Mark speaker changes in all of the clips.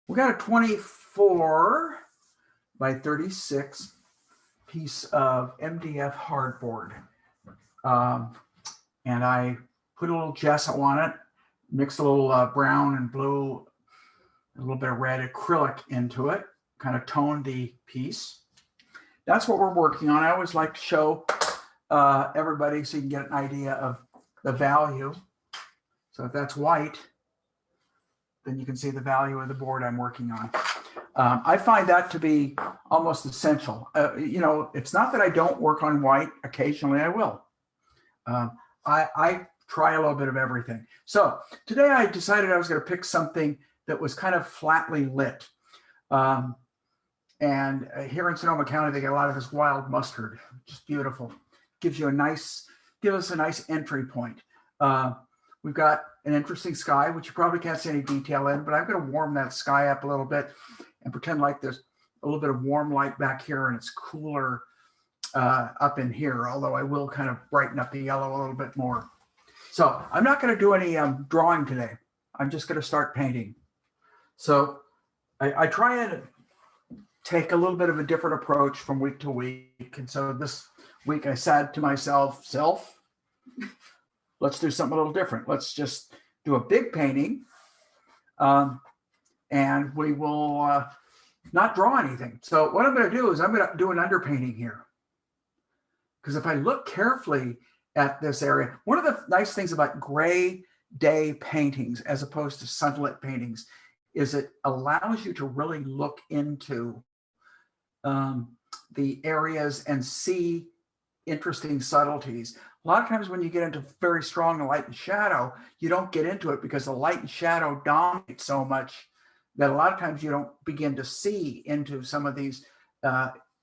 Speaker 1: We got a 24 by 36 piece of MDF hardboard. And I put a little gesso on it, mixed a little brown and blue, a little bit of red acrylic into it, kind of toned the piece. That's what we're working on. I always like to show everybody so you can get an idea of the value. So if that's white, then you can see the value of the board I'm working on. I find that to be almost essential. You know, it's not that I don't work on white. Occasionally I will. I try a little bit of everything. So today I decided I was going to pick something that was kind of flatly lit. And here in Sonoma County, they get a lot of this wild mustard, just beautiful. Gives us a nice entry point. We've got an interesting sky, which you probably can't see any detail in, but I'm going to warm that sky up a little bit and pretend like there's a little bit of warm light back here and it's cooler up in here, although I will kind of brighten up the yellow a little bit more. So I'm not going to do any drawing today. I'm just going to start painting. So I try and take a little bit of a different approach from week to week. And so this week I said to myself, let's do something a little different. Let's just do a big painting and we will not draw anything. So what I'm going to do is I'm going to do an underpainting here. Because if I look carefully at this area, one of the nice things about gray day paintings as opposed to sunlit paintings is it allows you to really look into the areas and see interesting subtleties. A lot of times when you get into very strong light and shadow, you don't get into it because the light and shadow dominate so much that a lot of times you don't begin to see into some of these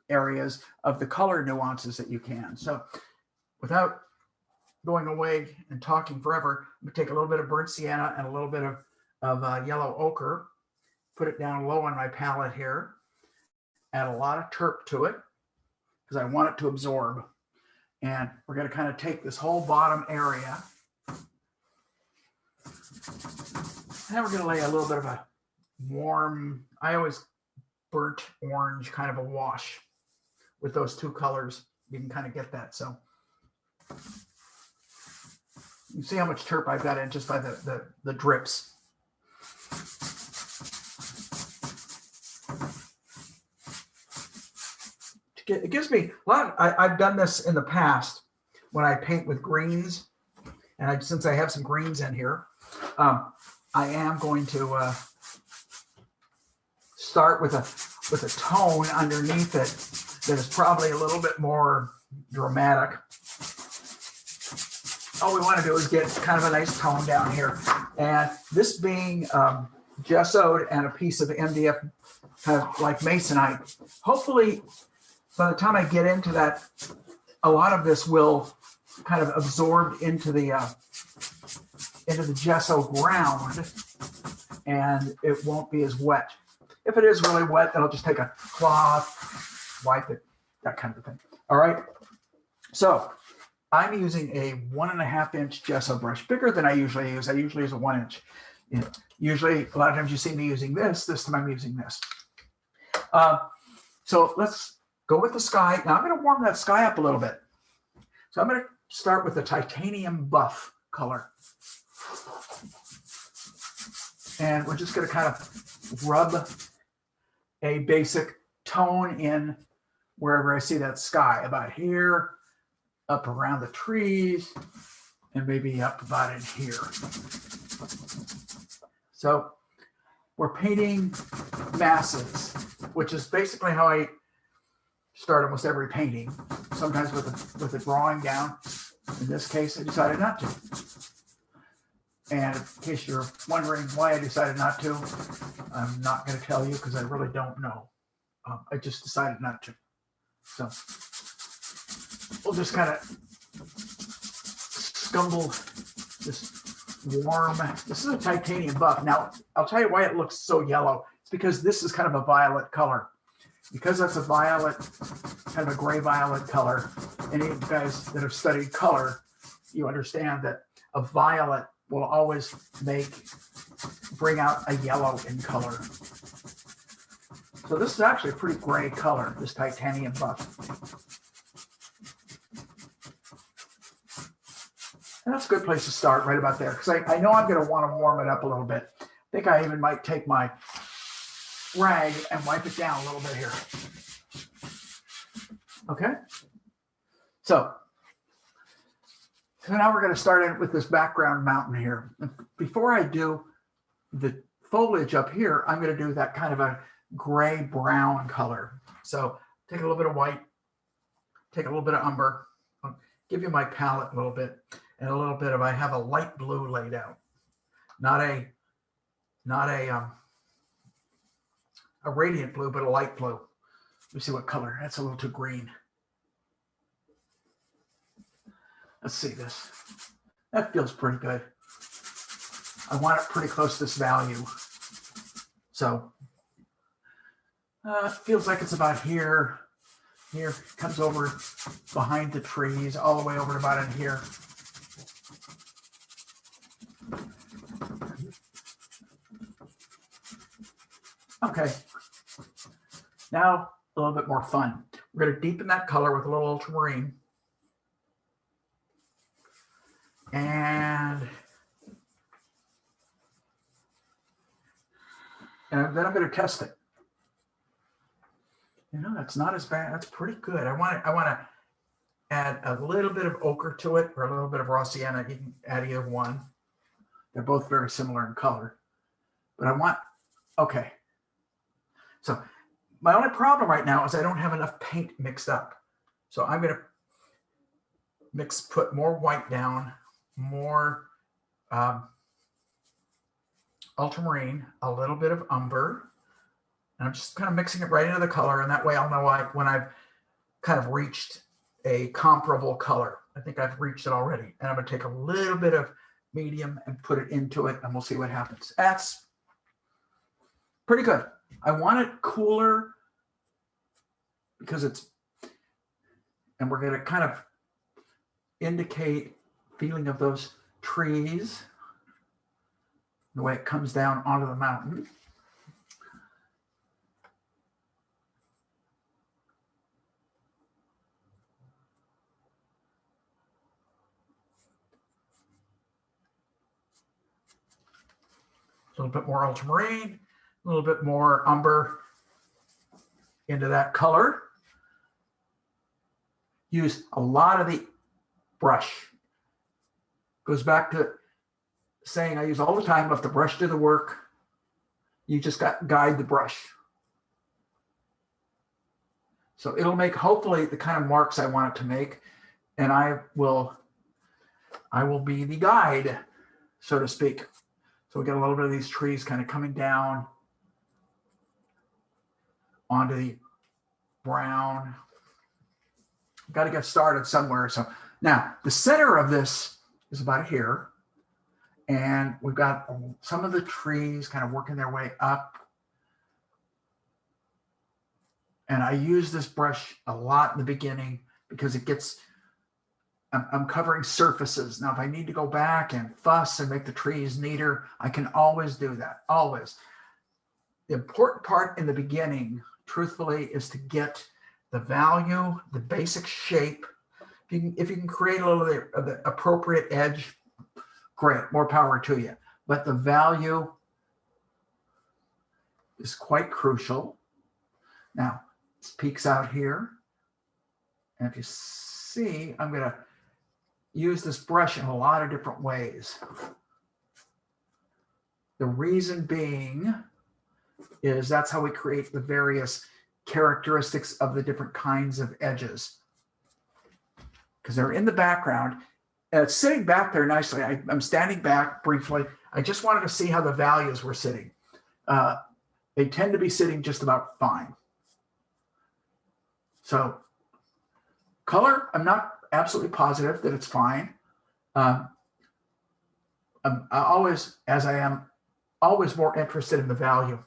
Speaker 1: areas of the color nuances that you can. So without going away and talking forever, I'm gonna take a little bit of burnt sienna and a little bit of yellow ochre, put it down low on my palette here, add a lot of terp to it because I want it to absorb. And we're going to kind of take this whole bottom area. Now we're going to lay a little bit of a warm, I always burnt orange kind of a wash with those two colors. You can kind of get that. So you see how much terp I've got in just by the drips. It gives me a lot. I've done this in the past when I paint with greens, and since I have some greens in here, I am going to start with a tone underneath it that is probably a little bit more dramatic. All we want to do is get kind of a nice tone down here, and this being gessoed and a piece of MDF kind of like masonite, hopefully. By the time I get into that, a lot of this will kind of absorb into the gesso ground, and it won't be as wet. If it is really wet, then I'll just take a cloth, wipe it, that kind of thing. All right. So I'm using a 1.5 inch gesso brush, bigger than I usually use. I usually use a 1 inch. You know, usually, a lot of times you see me using this. This time I'm using this. So let's go with the sky. Now I'm going to warm that sky up a little bit. So I'm going to start with the titanium buff color. And we're just going to kind of rub a basic tone in wherever I see that sky, about here, up around the trees, and maybe up about in here. So we're painting masses, which is basically how I start almost every painting, sometimes with a drawing down. In this case, I decided not to. And in case you're wondering why I decided not to, I'm not going to tell you because I really don't know. I just decided not to. So we'll just kind of scumble this warm. This is a titanium buff. Now, I'll tell you why it looks so yellow. It's because this is kind of a violet color. Because that's a violet, kind of a gray violet color, any of you guys that have studied color, you understand that a violet will always bring out a yellow in color. So this is actually a pretty gray color, this titanium buff. And that's a good place to start, right about there, because I know I'm going to want to warm it up a little bit. I think I even might take my rag and wipe it down a little bit here. Okay. So now we're going to start in with this background mountain here. Before I do the foliage up here, I'm going to do that kind of a gray brown color. So take a little bit of white, take a little bit of umber. I'll give you my palette a little bit, and a little bit of, I have a light blue laid out, not a radiant blue, but a light blue. Let me see what color. That's a little too green. Let's see this. That feels pretty good. I want it pretty close to this value. So it feels like it's about here. Here, comes over behind the trees, all the way over to about in here. Okay. Now a little bit more fun. We're going to deepen that color with a little ultramarine. And then I'm going to test it. You know, that's not as bad. That's pretty good. I want to add a little bit of ochre to it, or a little bit of raw sienna. You can add either one. They're both very similar in color. But I want, okay. So my only problem right now is I don't have enough paint mixed up. So I'm going to put more white down, more ultramarine, a little bit of umber. And I'm just kind of mixing it right into the color, and that way I'll know when I've kind of reached a comparable color. I think I've reached it already. And I'm going to take a little bit of medium and put it into it, and we'll see what happens. That's pretty good. I want it cooler because and we're going to kind of indicate feeling of those trees, the way it comes down onto the mountain. A little bit more ultramarine, a little bit more umber into that color. Use a lot of the brush. Goes back to saying I use all the time, let the brush do the work. You just got guide the brush. So it'll make hopefully the kind of marks I want it to make, and I will be the guide, so to speak. So we get a little bit of these trees kind of coming down onto the brown. Got to get started somewhere. So now the center of this is about here. And we've got some of the trees kind of working their way up. And I use this brush a lot in the beginning because it gets, I'm covering surfaces. Now, if I need to go back and fuss and make the trees neater, I can always do that, always. The important part in the beginning, truthfully, is to get the value, the basic shape. If you can create a little bit of the appropriate edge, great, more power to you. But the value is quite crucial. Now, this peaks out here. And if you see, I'm going to use this brush in a lot of different ways. The reason being is that's how we create the various characteristics of the different kinds of edges. Because they're in the background. And it's sitting back there nicely. I'm standing back briefly. I just wanted to see how the values were sitting. They tend to be sitting just about fine. So color, I'm not absolutely positive that it's fine. I'm always, as I am, always more interested in the value.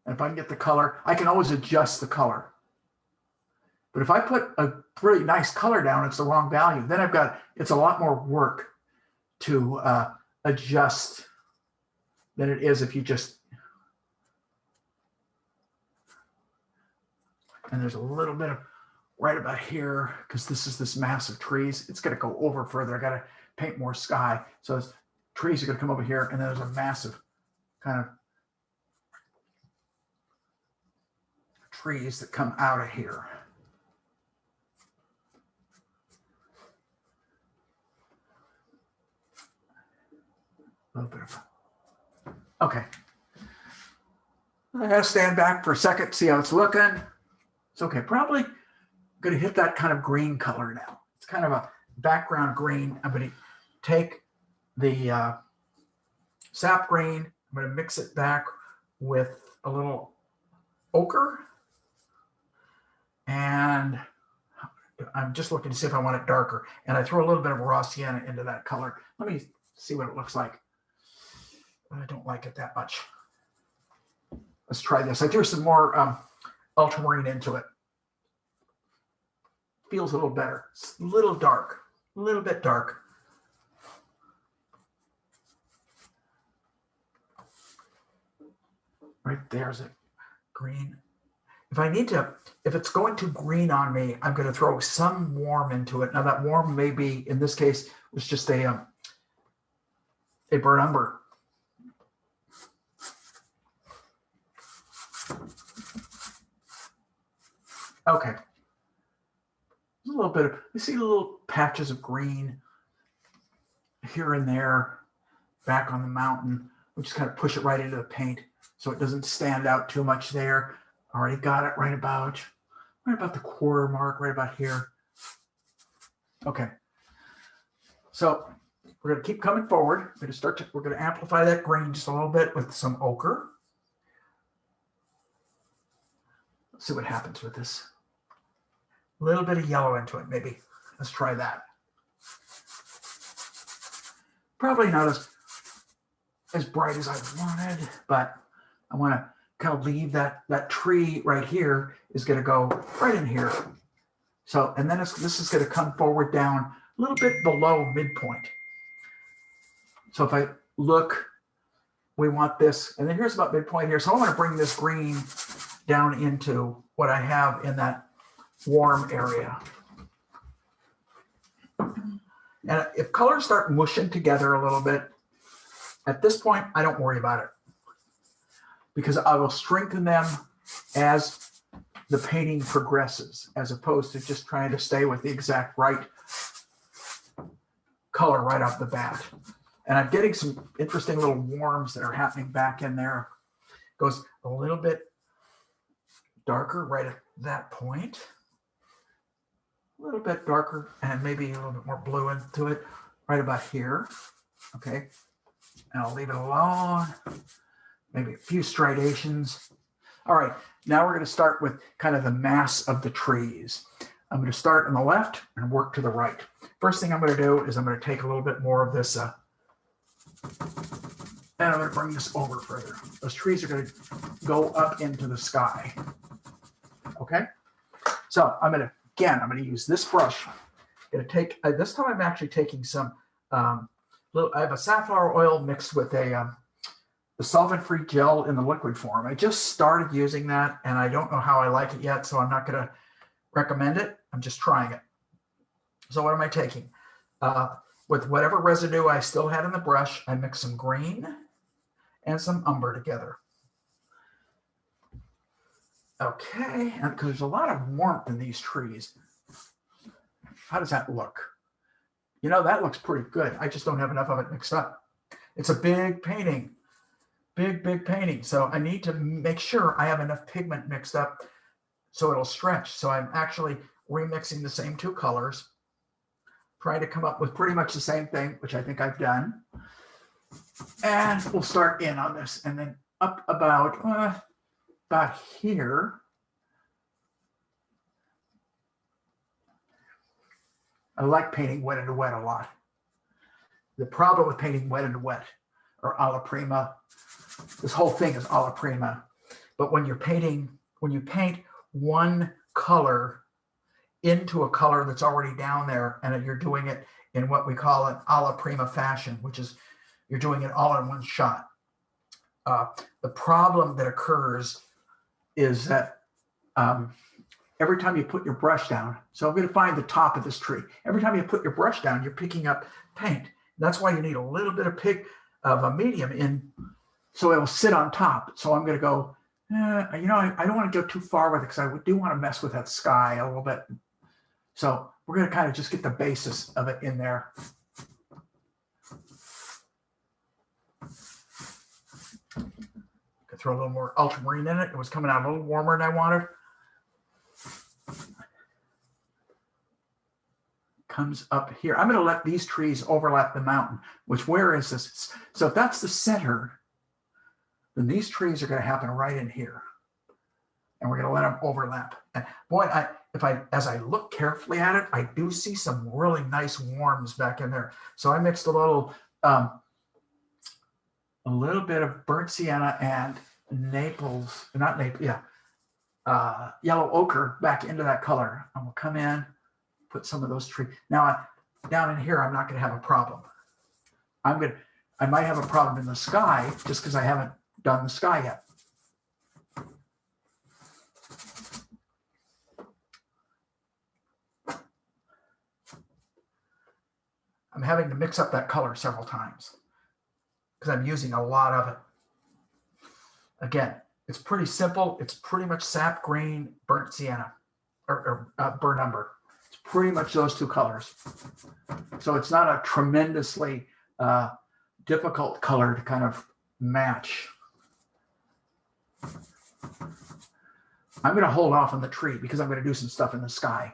Speaker 1: And if I can get the color, I can always adjust the color. But if I put a pretty nice color down, it's the wrong value. Then it's a lot more work to adjust than it is if you just And there's a little bit of right about here, because this mass of trees. It's going to go over further. I got to paint more sky. So trees are going to come over here, and then there's a massive kind of trees that come out of here. A little bit of, okay. I gotta stand back for a second, see how it's looking. It's okay, probably gonna hit that kind of green color now. It's kind of a background green. I'm gonna take the sap green, I'm gonna mix it back with a little ochre. And I'm just looking to see if I want it darker. And I throw a little bit of raw sienna into that color. Let me see what it looks like. I don't like it that much. Let's try this. I threw some more ultramarine into it. Feels a little better. It's a little dark, a little bit dark. Right there's a green. If I need to, if it's going too green on me, I'm going to throw some warm into it. Now that warm may be, in this case, was just a burnt umber. Okay. A little bit of, you see little patches of green here and there, back on the mountain. We just kind of push it right into the paint so it doesn't stand out too much there. Already got it right about the quarter mark, right about here. Okay. So we're going to keep coming forward. We're going to amplify that green just a little bit with some ochre. Let's see what happens with this. A little bit of yellow into it, maybe. Let's try that. Probably not as bright as I wanted, but I want to kind of leave that tree right here is going to go right in here. So, and then this is going to come forward down a little bit below midpoint. So if I look, we want this, and then here's about midpoint here. So I want to bring this green down into what I have in that warm area. And if colors start mushing together a little bit, at this point, I don't worry about it, because I will strengthen them as the painting progresses, as opposed to just trying to stay with the exact right color right off the bat. And I'm getting some interesting little warms that are happening back in there. Goes a little bit darker right at that point. A little bit darker, and maybe a little bit more blue into it right about here. Okay, and I'll leave it alone. Maybe a few striations. All right, now we're going to start with kind of the mass of the trees. I'm going to start on the left and work to the right. First thing I'm going to do is I'm going to take a little bit more of this, and I'm going to bring this over further. Those trees are going to go up into the sky. Okay, so I'm going to use this brush. I'm going to take, this time I'm actually taking some, I have a safflower oil mixed with the solvent-free gel in the liquid form. I just started using that, and I don't know how I like it yet, so I'm not going to recommend it. I'm just trying it. So what am I taking? With whatever residue I still had in the brush, I mix some green and some umber together. Okay, and because there's a lot of warmth in these trees. How does that look? You know, that looks pretty good. I just don't have enough of it mixed up. It's a big painting, big painting. So I need to make sure I have enough pigment mixed up so it'll stretch. So I'm actually remixing the same two colors, trying to come up with pretty much the same thing, which I think I've done. And we'll start in on this, and then up about here. I like painting wet into wet a lot. The problem with painting wet into wet, or alla prima, this whole thing is alla prima. But when you're painting, when you paint one color into a color that's already down there, and you're doing it in what we call an alla prima fashion, which is you're doing it all in one shot. The problem that occurs is that every time you put your brush down, so I'm going to find the top of this tree. Every time you put your brush down, you're picking up paint. That's why you need a little bit of a medium in, so it will sit on top. So I'm going to go, I don't want to go too far with it because I do want to mess with that sky a little bit. So we're going to kind of just get the basis of it in there. Could throw a little more ultramarine in it. It was coming out a little warmer than I wanted. Comes up here. I'm going to let these trees overlap the mountain, which where is this? So if that's the center, then these trees are going to happen right in here. And we're going to let them overlap. And boy, as I look carefully at it, I do see some really nice warms back in there. So I mixed a little bit of burnt sienna and yellow ochre back into that color. And we'll come in, put some of those trees. Now, down in here, I'm not going to have a problem. I might have a problem in the sky just because I haven't done the sky yet. I'm having to mix up that color several times because I'm using a lot of it. Again, it's pretty simple. It's pretty much sap green, burnt sienna, or burnt umber. It's pretty much those two colors. So it's not a tremendously difficult color to kind of match. I'm going to hold off on the tree because I'm going to do some stuff in the sky.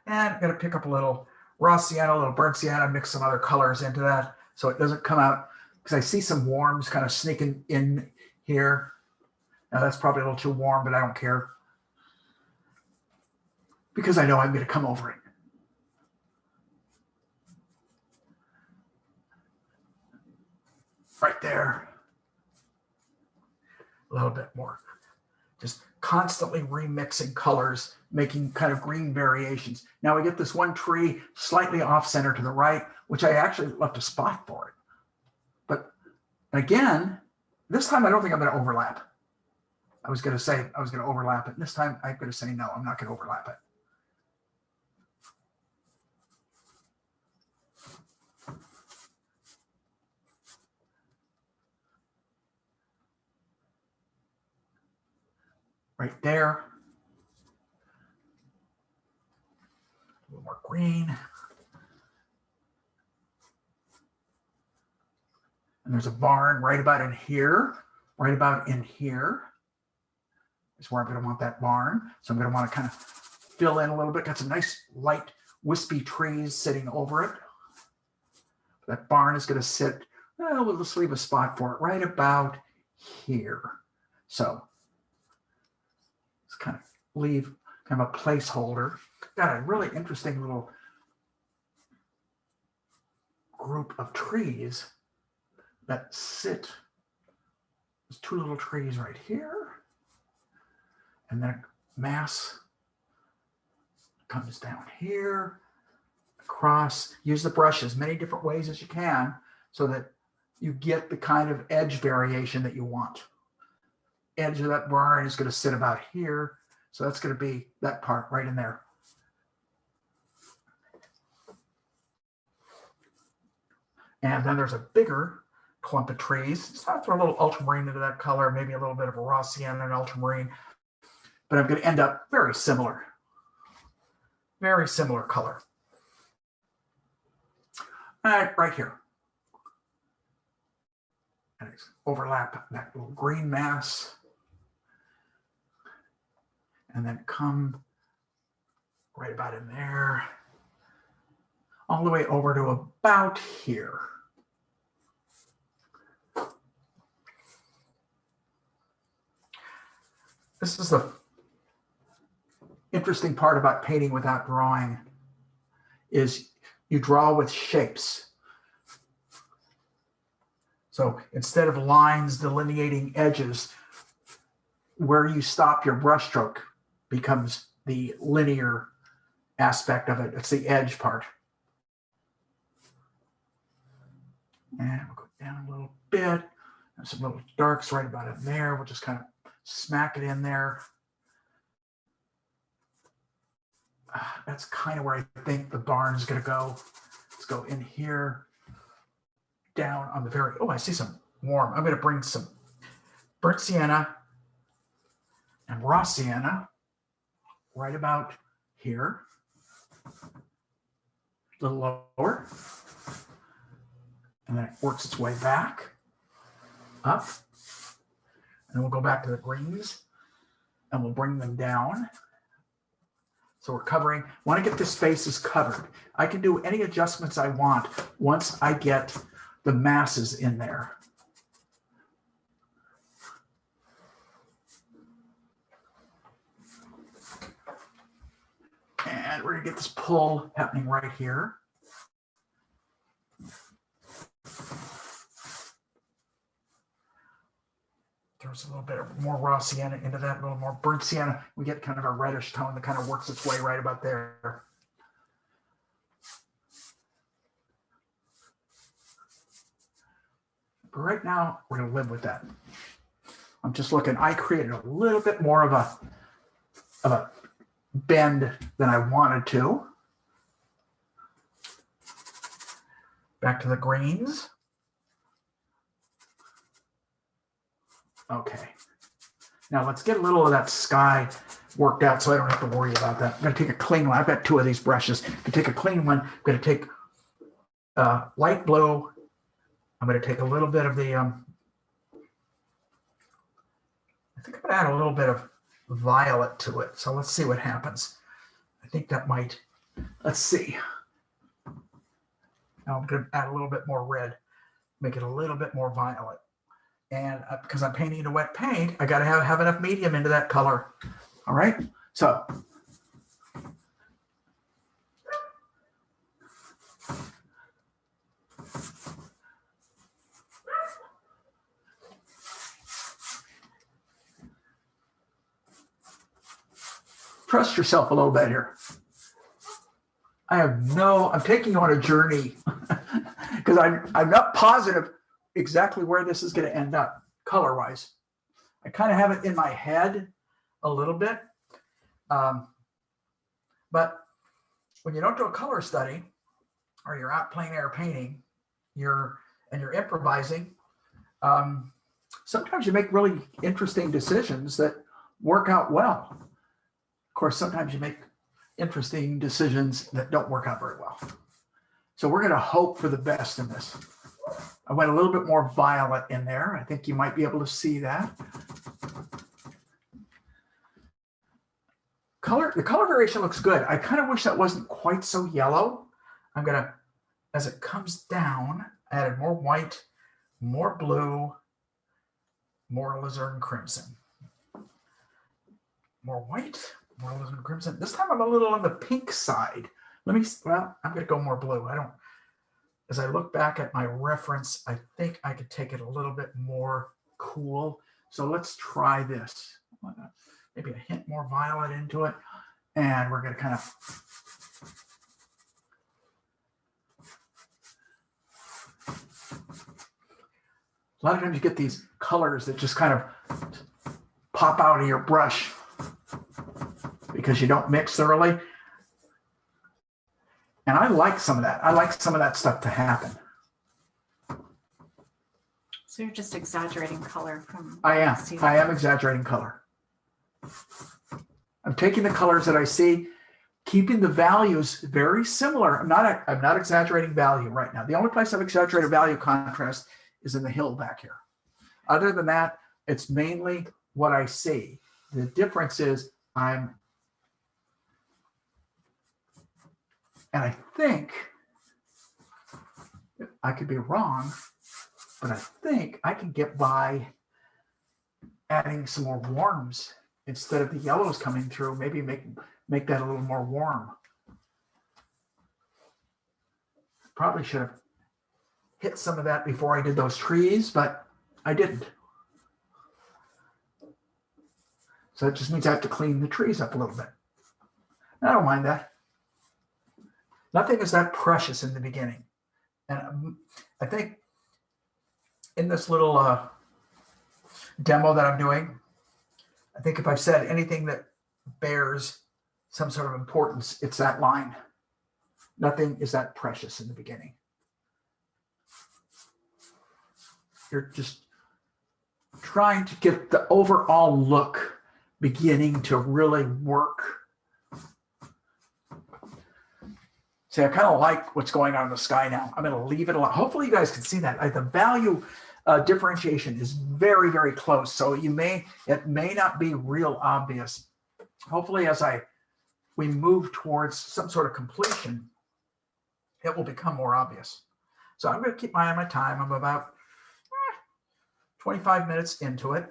Speaker 1: And I'm going to pick up a little raw sienna, a little burnt sienna, mix some other colors into that so it doesn't come out, because I see some warms kind of sneaking in here. Now that's probably a little too warm, but I don't care because I know I'm going to come over it. Right there. A little bit more. Just constantly remixing colors, making kind of green variations. Now we get this one tree slightly off center to the right, which I actually left a spot for it. But again, this time I don't think I'm going to overlap. I was going to say I was going to overlap it. This time I'm going to say no, I'm not going to overlap it. Right there. A little more green. And there's a barn right about in here. Right about in here is where I'm going to want that barn. So I'm going to want to kind of fill in a little bit. Got some nice light wispy trees sitting over it. That barn is going to sit, we'll just leave a spot for it right about here. So kind of leave kind of a placeholder. Got a really interesting little group of trees that sit. There's two little trees right here, and then a mass comes down here, across. Use the brush as many different ways as you can so that you get the kind of edge variation that you want. Edge of that barn is going to sit about here. So that's going to be that part right in there. And then there's a bigger clump of trees. So I'll throw a little ultramarine into that color, maybe a little bit of a raw sienna and ultramarine. But I'm going to end up very similar color. All right here. And overlap that little green mass. And then come right about in there, all the way over to about here. This is the interesting part about painting without drawing, is you draw with shapes. So instead of lines delineating edges, where you stop your brushstroke becomes the linear aspect of it. It's the edge part. And we'll go down a little bit. There's some little darks right about in there. We'll just kind of smack it in there. That's kind of where I think the barn is going to go. Let's go in here, down on the very, oh, I see some warm. I'm going to bring some burnt sienna and raw sienna right about here, a little lower, and then it works its way back up, and then we'll go back to the greens and we'll bring them down. So we're covering, want to get the spaces covered. I can do any adjustments I want once I get the masses in there. And we're going to get this pull happening right here. There's a little bit more raw sienna into that, a little more burnt sienna. We get kind of a reddish tone that kind of works its way right about there. But right now, we're going to live with that. I'm just looking, I created a little bit more of a bend than I wanted to. Back to the greens. Okay. Now let's get a little of that sky worked out so I don't have to worry about that. I'm going to take a clean one. I've got two of these brushes. I'm going to take a clean one. I'm going to take light blue. I'm going to take a little bit of the, I think I'm going to add a little bit of violet to it. So let's see what happens. I think that might, let's see. Now I'm going to add a little bit more red, make it a little bit more violet. And because I'm painting in a wet paint, I got to have enough medium into that color. All right. So trust yourself a little bit here. I'm taking you on a journey because I'm not positive exactly where this is going to end up color-wise. I kind of have it in my head a little bit. But when you don't do a color study or you're out plein air painting, you're improvising, sometimes you make really interesting decisions that work out well. Of course, sometimes you make interesting decisions that don't work out very well. So we're going to hope for the best in this. I went a little bit more violet in there. I think you might be able to see that. The color variation looks good. I kind of wish that wasn't quite so yellow. I'm going to, as it comes down, I added more white, more blue, more alizarin crimson. More white, more alizarin crimson. This time I'm a little on the pink side. I'm going to go more blue. As I look back at my reference, I think I could take it a little bit more cool. So let's try this. Maybe a hint more violet into it. And we're going to kind of a lot of times you get these colors that just kind of pop out of your brush because you don't mix thoroughly. And I like some of that. I like some of that stuff to happen.
Speaker 2: So you're just exaggerating color from.
Speaker 1: I am exaggerating color. I'm taking the colors that I see, keeping the values very similar. I'm not exaggerating value right now. The only place I've exaggerated value contrast is in the hill back here. Other than that, it's mainly what I see. The difference is and I think, I could be wrong, but I think I can get by adding some more warms instead of the yellows coming through. Maybe make that a little more warm. Probably should have hit some of that before I did those trees, but I didn't. So that just means I have to clean the trees up a little bit. I don't mind that. Nothing is that precious in the beginning. And I think in this little demo that I'm doing, I think if I've said anything that bears some sort of importance, it's that line. Nothing is that precious in the beginning. You're just trying to get the overall look beginning to really work. See, I kind of like what's going on in the sky now. I'm going to leave it alone. Hopefully you guys can see that. The value differentiation is very, very close. So it may not be real obvious. Hopefully as we move towards some sort of completion, it will become more obvious. So I'm going to keep my eye on my time. I'm about 25 minutes into it.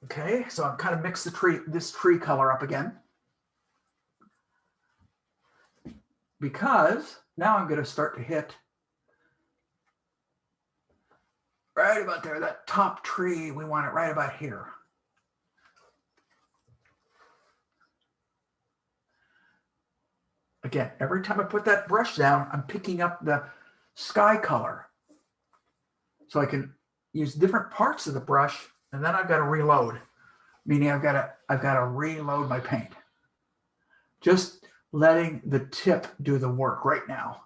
Speaker 1: Okay, so I've kind of mixed this tree color up again. Because now I'm going to start to hit right about there, that top tree. We want it right about here. Again, every time I put that brush down, I'm picking up the sky color. So I can use different parts of the brush, and then I've got to reload, meaning I've got to reload my paint. Just letting the tip do the work right now.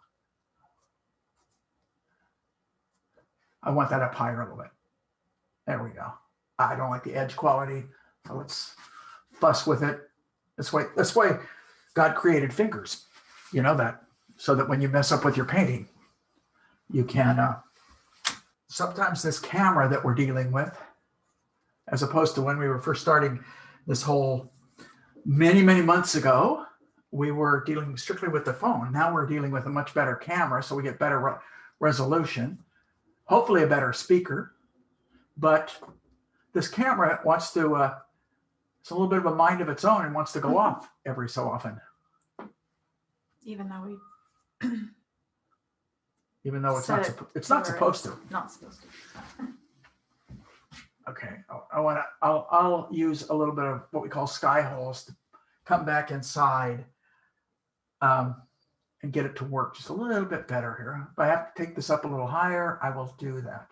Speaker 1: I want that up higher a little bit. There we go. I don't like the edge quality, so let's fuss with it. That's why God created fingers. You know that, so that when you mess up with your painting, you can. Sometimes this camera that we're dealing with, as opposed to when we were first starting this whole many, many months ago, we were dealing strictly with the phone. Now we're dealing with a much better camera, so we get better resolution, hopefully a better speaker. But this camera wants to, it's a little bit of a mind of its own and wants to go off every so often.
Speaker 2: Even though
Speaker 1: it's not supposed to.
Speaker 2: Not supposed to.
Speaker 1: Okay, I'll use a little bit of what we call sky holes to come back inside and get it to work just a little bit better here. If I have to take this up a little higher, I will do that.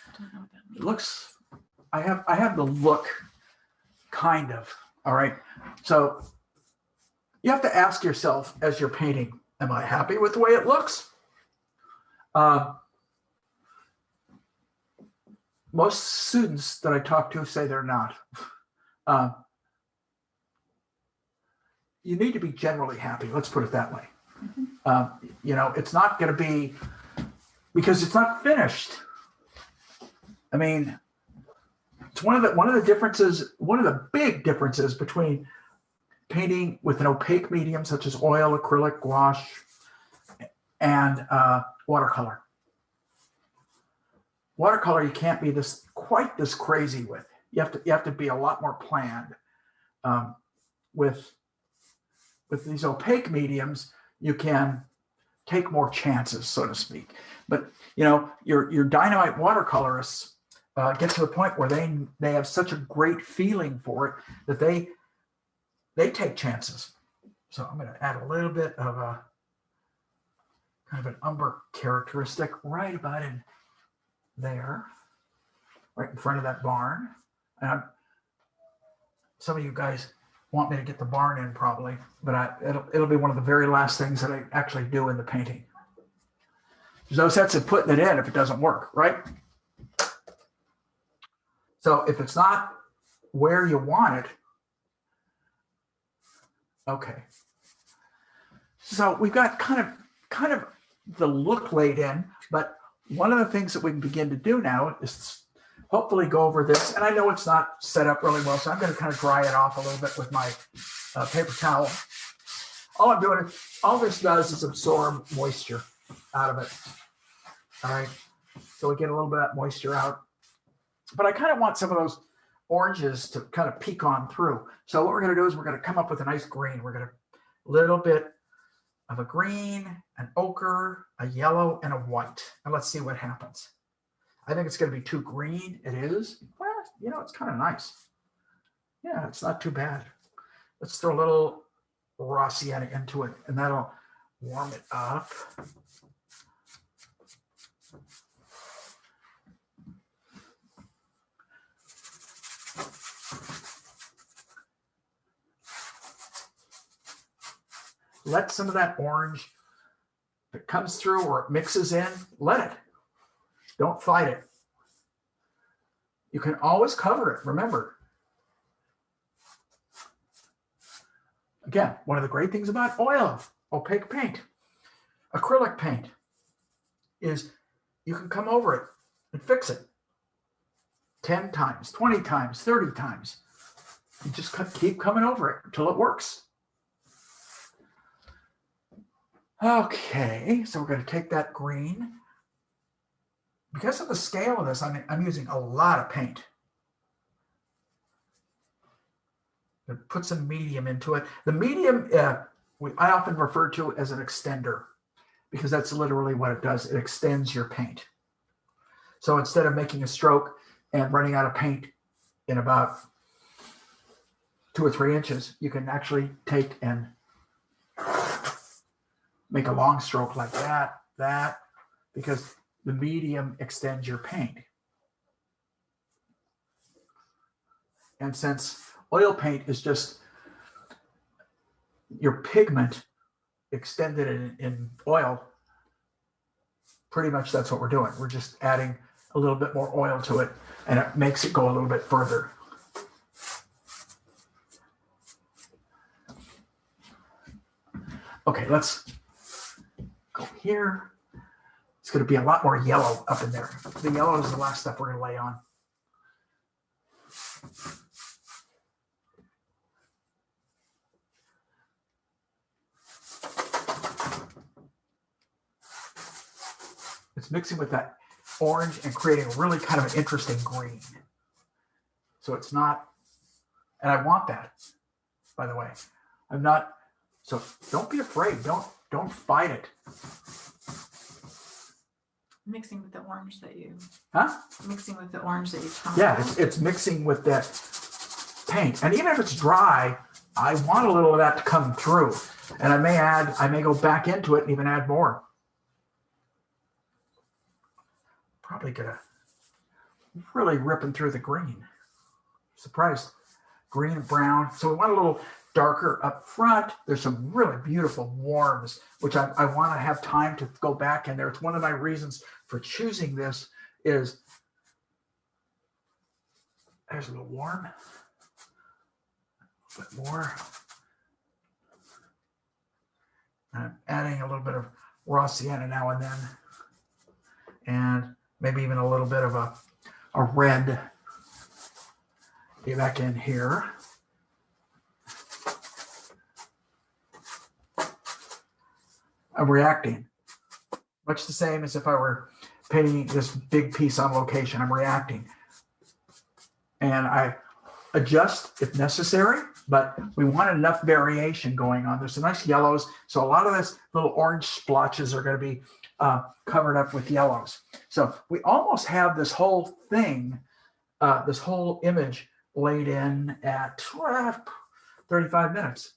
Speaker 2: I don't know what that means.
Speaker 1: It looks, I have the look, kind of. All right, so you have to ask yourself as you're painting, am I happy with the way it looks? Most students that I talk to say they're not. You need to be generally happy. Let's put it that way. Mm-hmm. It's not going to be, because it's not finished. I mean, it's one of the differences, one of the big differences between painting with an opaque medium such as oil, acrylic, gouache, and watercolor. Watercolor, you can't be quite this crazy with. You have to be a lot more planned. With these opaque mediums, you can take more chances, so to speak. But your dynamite watercolorists get to the point where they have such a great feeling for it that they take chances. So I'm going to add a little bit of a kind of an umber characteristic right about in there, right in front of that barn. And some of you guys want me to get the barn in probably, but it'll be one of the very last things that I actually do in the painting. There's no sense in putting it in if it doesn't work, right? So if it's not where you want it, okay. So we've got kind of the look laid in, but one of the things that we can begin to do now is hopefully go over this. And I know it's not set up really well, so I'm going to kind of dry it off a little bit with my paper towel. All this does is absorb moisture out of it. All right, so we get a little bit of that moisture out. But I kind of want some of those oranges to kind of peek on through. So what we're going to do is we're going to come up with a nice green. We're going to a little bit of a green, an ochre, a yellow, and a white. And let's see what happens. I think it's going to be too green. It is. Well, it's kind of nice. Yeah, it's not too bad. Let's throw a little Rossiana into it, and that'll warm it up. let some of that orange, if it comes through or it mixes in, let it. Don't fight it. You can always cover it, remember. Again, one of the great things about oil, opaque paint, acrylic paint, is you can come over it and fix it 10 times, 20 times, 30 times. You just keep coming over it until it works. Okay, so we're going to take that green. Because of the scale of this, I'm using a lot of paint. Put some medium into it. The medium, I often refer to as an extender, because that's literally what it does. It extends your paint. So instead of making a stroke and running out of paint in about 2 or 3 inches, you can actually take and make a long stroke like that, because the medium extends your paint. And since oil paint is just your pigment extended in oil, pretty much that's what we're doing. We're just adding a little bit more oil to it, and it makes it go a little bit further. Okay, let's go here. It's going to be a lot more yellow up in there. The yellow is the last stuff we're going to lay on. It's mixing with that orange and creating a really kind of an interesting green. So it's not, and I want that, by the way. I'm not, so don't be afraid. Don't fight it.
Speaker 2: Mixing with the orange that you.
Speaker 1: Huh?
Speaker 2: Mixing with the orange that you.
Speaker 1: Yeah, it's mixing with that paint. And even if it's dry, I want a little of that to come through. And I may go back into it and even add more. Probably gonna really ripping through the green. Surprised. Green and brown. So we want a little darker up front. There's some really beautiful warms, which I want to have time to go back in there. It's one of my reasons for choosing this is there's a little warm. A bit more. I'm adding a little bit of raw sienna now and then. And maybe even a little bit of a red. Get back in here. I'm reacting. Much the same as if I were painting this big piece on location. I'm reacting. And I adjust if necessary, but we want enough variation going on. There's some nice yellows. So a lot of this little orange splotches are going to be covered up with yellows. So we almost have this whole thing, this whole image laid in at 35 minutes.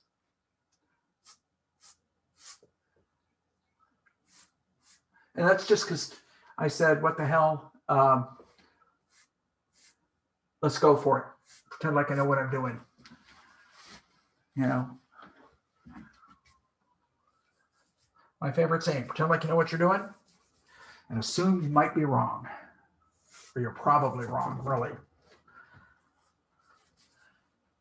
Speaker 1: And that's just because I said, what the hell? Let's go for it. Pretend like I know what I'm doing. You know, my favorite saying, pretend like you know what you're doing and assume you might be wrong. Or you're probably wrong, really.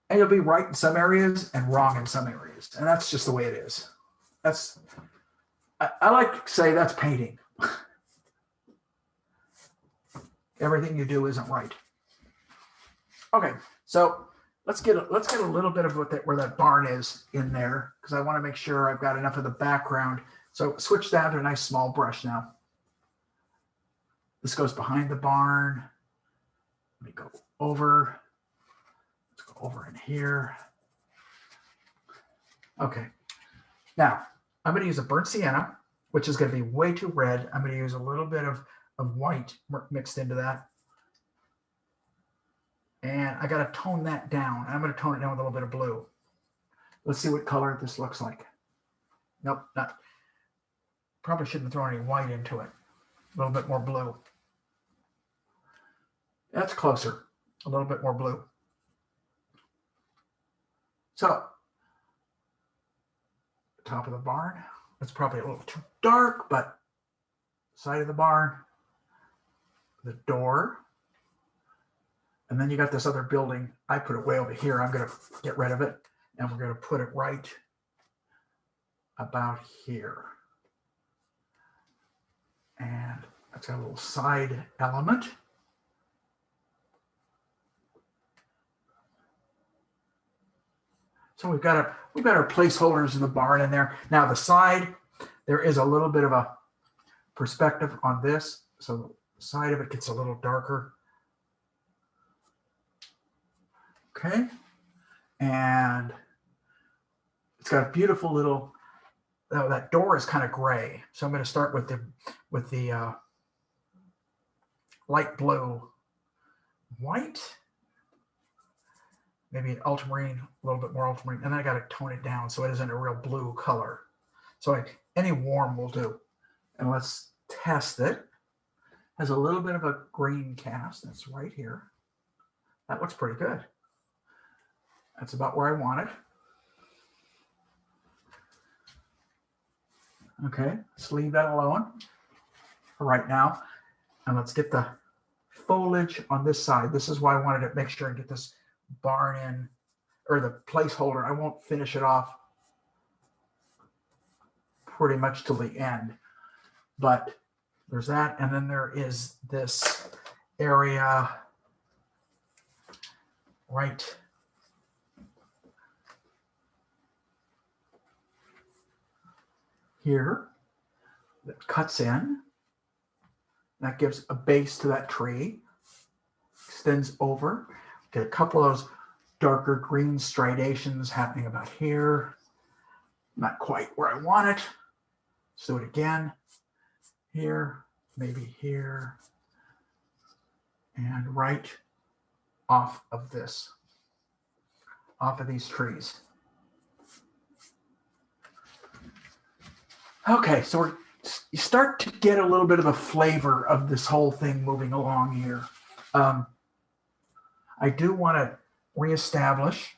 Speaker 1: And you'll be right in some areas and wrong in some areas. And that's just the way it is. I like to say that's painting. Everything you do isn't right. Okay, so let's get a little bit of where that barn is in there, because I want to make sure I've got enough of the background. So switch down to a nice small brush now. This goes behind the barn. Let me go over. Let's go over in here. Okay. Now, I'm going to use a burnt sienna, which is going to be way too red. I'm going to use a little bit of white mixed into that. And I got to tone that down. I'm going to tone it down with a little bit of blue. Let's see what color this looks like. Nope, not. Probably shouldn't have thrown any white into it. A little bit more blue. That's closer. A little bit more blue. So top of the barn. It's probably a little too dark, but side of the barn, the door, and then you got this other building. I put it way over here. I'm going to get rid of it, and we're going to put it right about here. And it's got a little side element. So we've got our placeholders in the barn in there. Now the side, there is a little bit of a perspective on this. So the side of it gets a little darker. Okay. And it's got a beautiful little, that door is kind of gray. So I'm going to start with the light blue, white, maybe an ultramarine, a little bit more ultramarine, and then I got to tone it down so it isn't a real blue color. So any warm will do. And let's test it. Has a little bit of a green cast. That's right here. That looks pretty good. That's about where I want it. Okay, let's leave that alone for right now. And let's get the foliage on this side. This is why I wanted to make sure and get this barn in, or the placeholder. I won't finish it off pretty much till the end, but there's that. And then there is this area right here that cuts in. That gives a base to that tree, extends over. Get a couple of those darker green striations happening about here. Not quite where I want it. Let's do it again. Here, maybe here, and right off of this, off of these trees. Okay, so you start to get a little bit of a flavor of this whole thing moving along here. I do want to reestablish.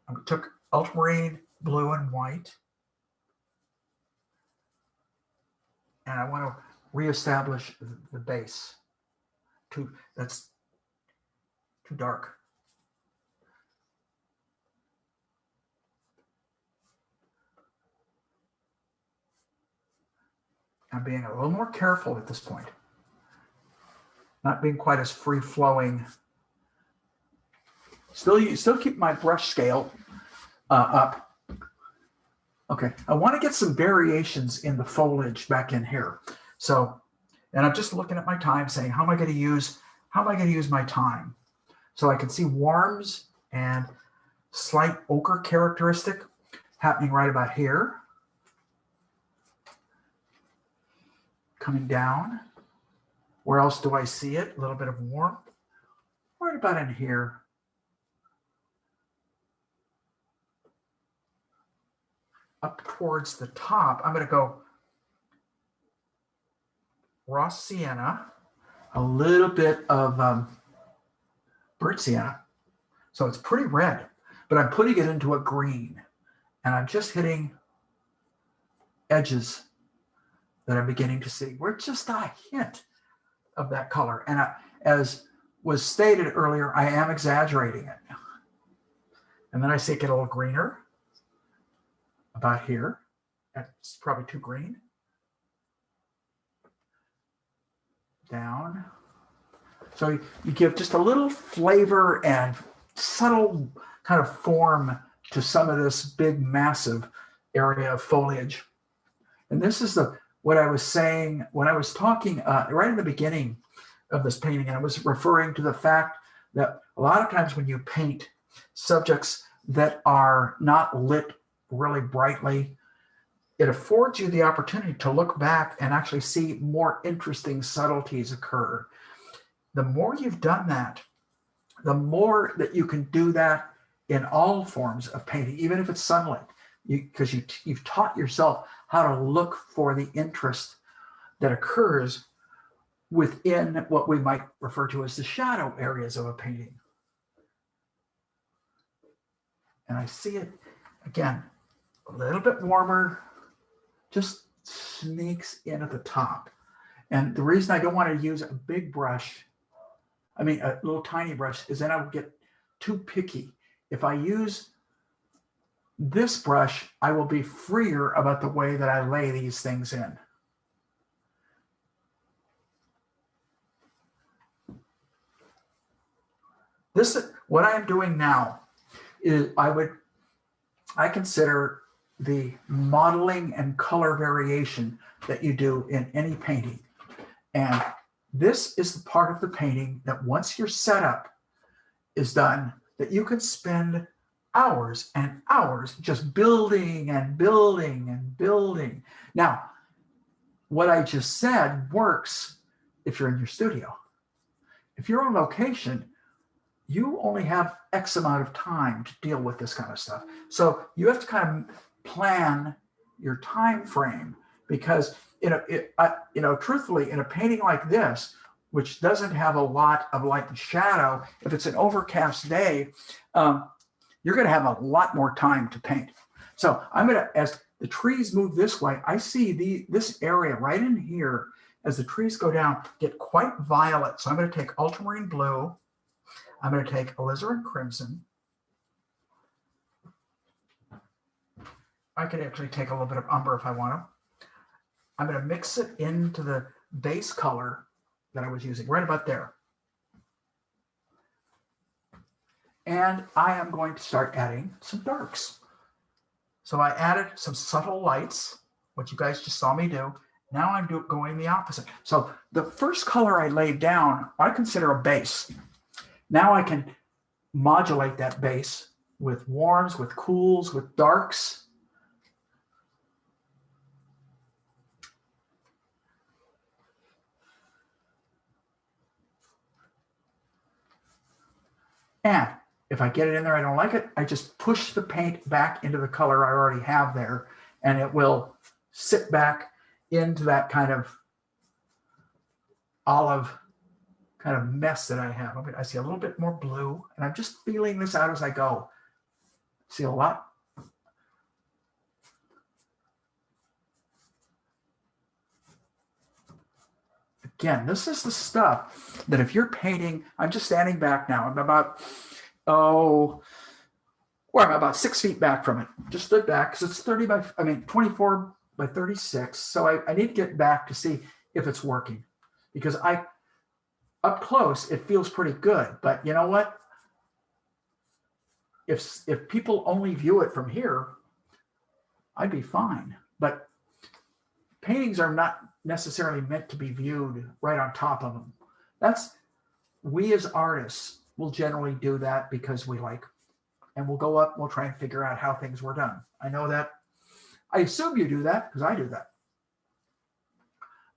Speaker 1: I took ultramarine, blue, and white. And I want to reestablish the base. That's too dark. I'm being a little more careful at this point. Not being quite as free-flowing. Still keep my brush scale up. Okay, I want to get some variations in the foliage back in here. So, and I'm just looking at my time saying, how am I going to use my time? So I can see warms and slight ochre characteristic happening right about here. Coming down. Where else do I see it? A little bit of warmth. Right about in here. Up towards the top, I'm going to go raw sienna, a little bit of burnt sienna. So it's pretty red, but I'm putting it into a green. And I'm just hitting edges that I'm beginning to see. We're just a hint of that color. And as was stated earlier, I am exaggerating it. And then I see it get a little greener about here. That's probably too green. Down. So you give just a little flavor and subtle kind of form to some of this big, massive area of foliage. And this is what I was saying when I was talking right in the beginning of this painting, and I was referring to the fact that a lot of times when you paint subjects that are not lit really brightly, it affords you the opportunity to look back and actually see more interesting subtleties occur. The more you've done that, the more that you can do that in all forms of painting, even if it's sunlit, because you've taught yourself how to look for the interest that occurs within what we might refer to as the shadow areas of a painting. And I see it again, a little bit warmer, just sneaks in at the top. And the reason I don't want to use a big brush, I mean, a little tiny brush, is then I will get too picky. If I use this brush, I will be freer about the way that I lay these things in. This, what I am doing now is I consider the modeling and color variation that you do in any painting. And this is the part of the painting that once your setup is done, that you can spend hours and hours just building and building and building. Now, what I just said works if you're in your studio. If you're on location, you only have X amount of time to deal with this kind of stuff. So you have to kind of plan your time frame, because truthfully, in a painting like this, which doesn't have a lot of light and shadow, if it's an overcast day, you're going to have a lot more time to paint. So I'm going to, as the trees move this way, I see this area right in here, as the trees go down, get quite violet. So I'm going to take ultramarine blue. I'm going to take alizarin crimson. I could actually take a little bit of umber if I want to. I'm going to mix it into the base color that I was using, right about there. And I am going to start adding some darks. So I added some subtle lights, what you guys just saw me do. Now I'm going the opposite. So the first color I laid down, I consider a base. Now I can modulate that base with warms, with cools, with darks. And if I get it in there, I don't like it, I just push the paint back into the color I already have there, and it will sit back into that kind of olive kind of mess that I have. I see a little bit more blue, and I'm just feeling this out as I go. See a lot. Again, this is the stuff that if you're painting, I'm just standing back now. I'm about, I'm about 6 feet back from it. Just stood back because it's 24 by 36. So I need to get back to see if it's working, because up close, it feels pretty good. But you know what? If people only view it from here, I'd be fine. But paintings are not necessarily meant to be viewed right on top of them. We as artists will generally do that because we like, and we'll go up, we'll try and figure out how things were done. I know that. I assume you do that because I do that.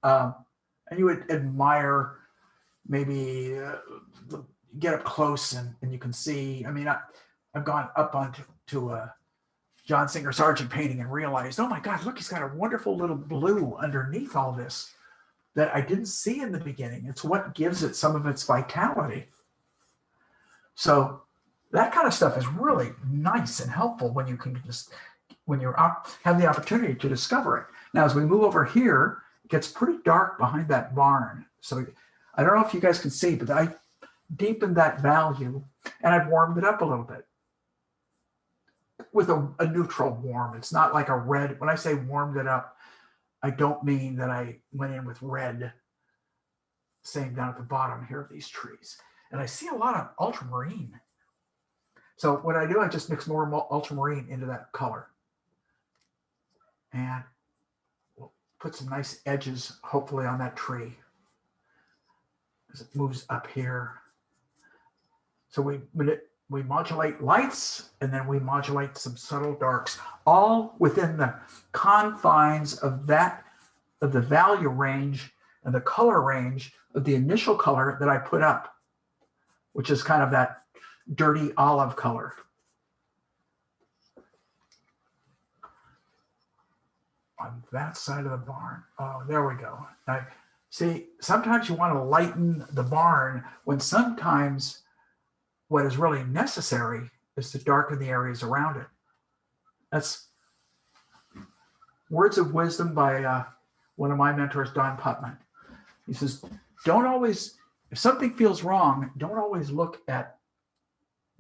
Speaker 1: And you would admire, maybe get up close and you can see. I mean, I've gone up onto John Singer Sargent painting and realized, oh my God, look, he's got a wonderful little blue underneath all this that I didn't see in the beginning. It's what gives it some of its vitality. So that kind of stuff is really nice and helpful when you can have the opportunity to discover it. Now, as we move over here, it gets pretty dark behind that barn. So I don't know if you guys can see, but I deepened that value and I've warmed it up a little bit with a neutral warm. It's not like a red. When I say warmed it up, I don't mean that I went in with red, same down at the bottom here of these trees. And I see a lot of ultramarine. So what I do, I just mix more ultramarine into that color. And we'll put some nice edges, hopefully, on that tree as it moves up here. So we modulate lights, and then we modulate some subtle darks, all within the confines of the value range and the color range of the initial color that I put up, which is kind of that dirty olive color. On that side of the barn. Oh, there we go. Now, see, sometimes you want to lighten the barn when sometimes what is really necessary is to darken the areas around it. That's words of wisdom by one of my mentors, Don Putman. He says, don't always, if something feels wrong, don't always look at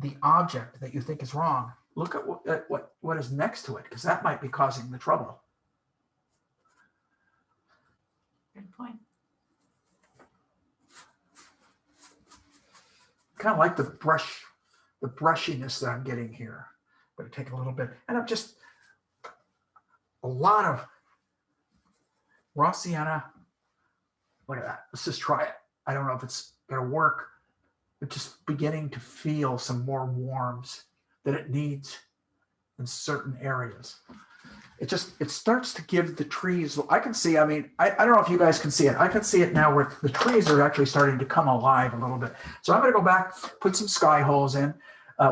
Speaker 1: the object that you think is wrong. Look at what is next to it, because that might be causing the trouble.
Speaker 2: Good point.
Speaker 1: Kind of like the brushiness that I'm getting here. I'm going to take a little bit, and I'm just a lot of raw sienna. Look at that. Let's just try it. I don't know if it's going to work, but just beginning to feel some more warmth that it needs in certain areas. It starts to give the trees, I can see, I mean, I don't know if you guys can see it. I can see it now where the trees are actually starting to come alive a little bit. So I'm going to go back, put some sky holes in.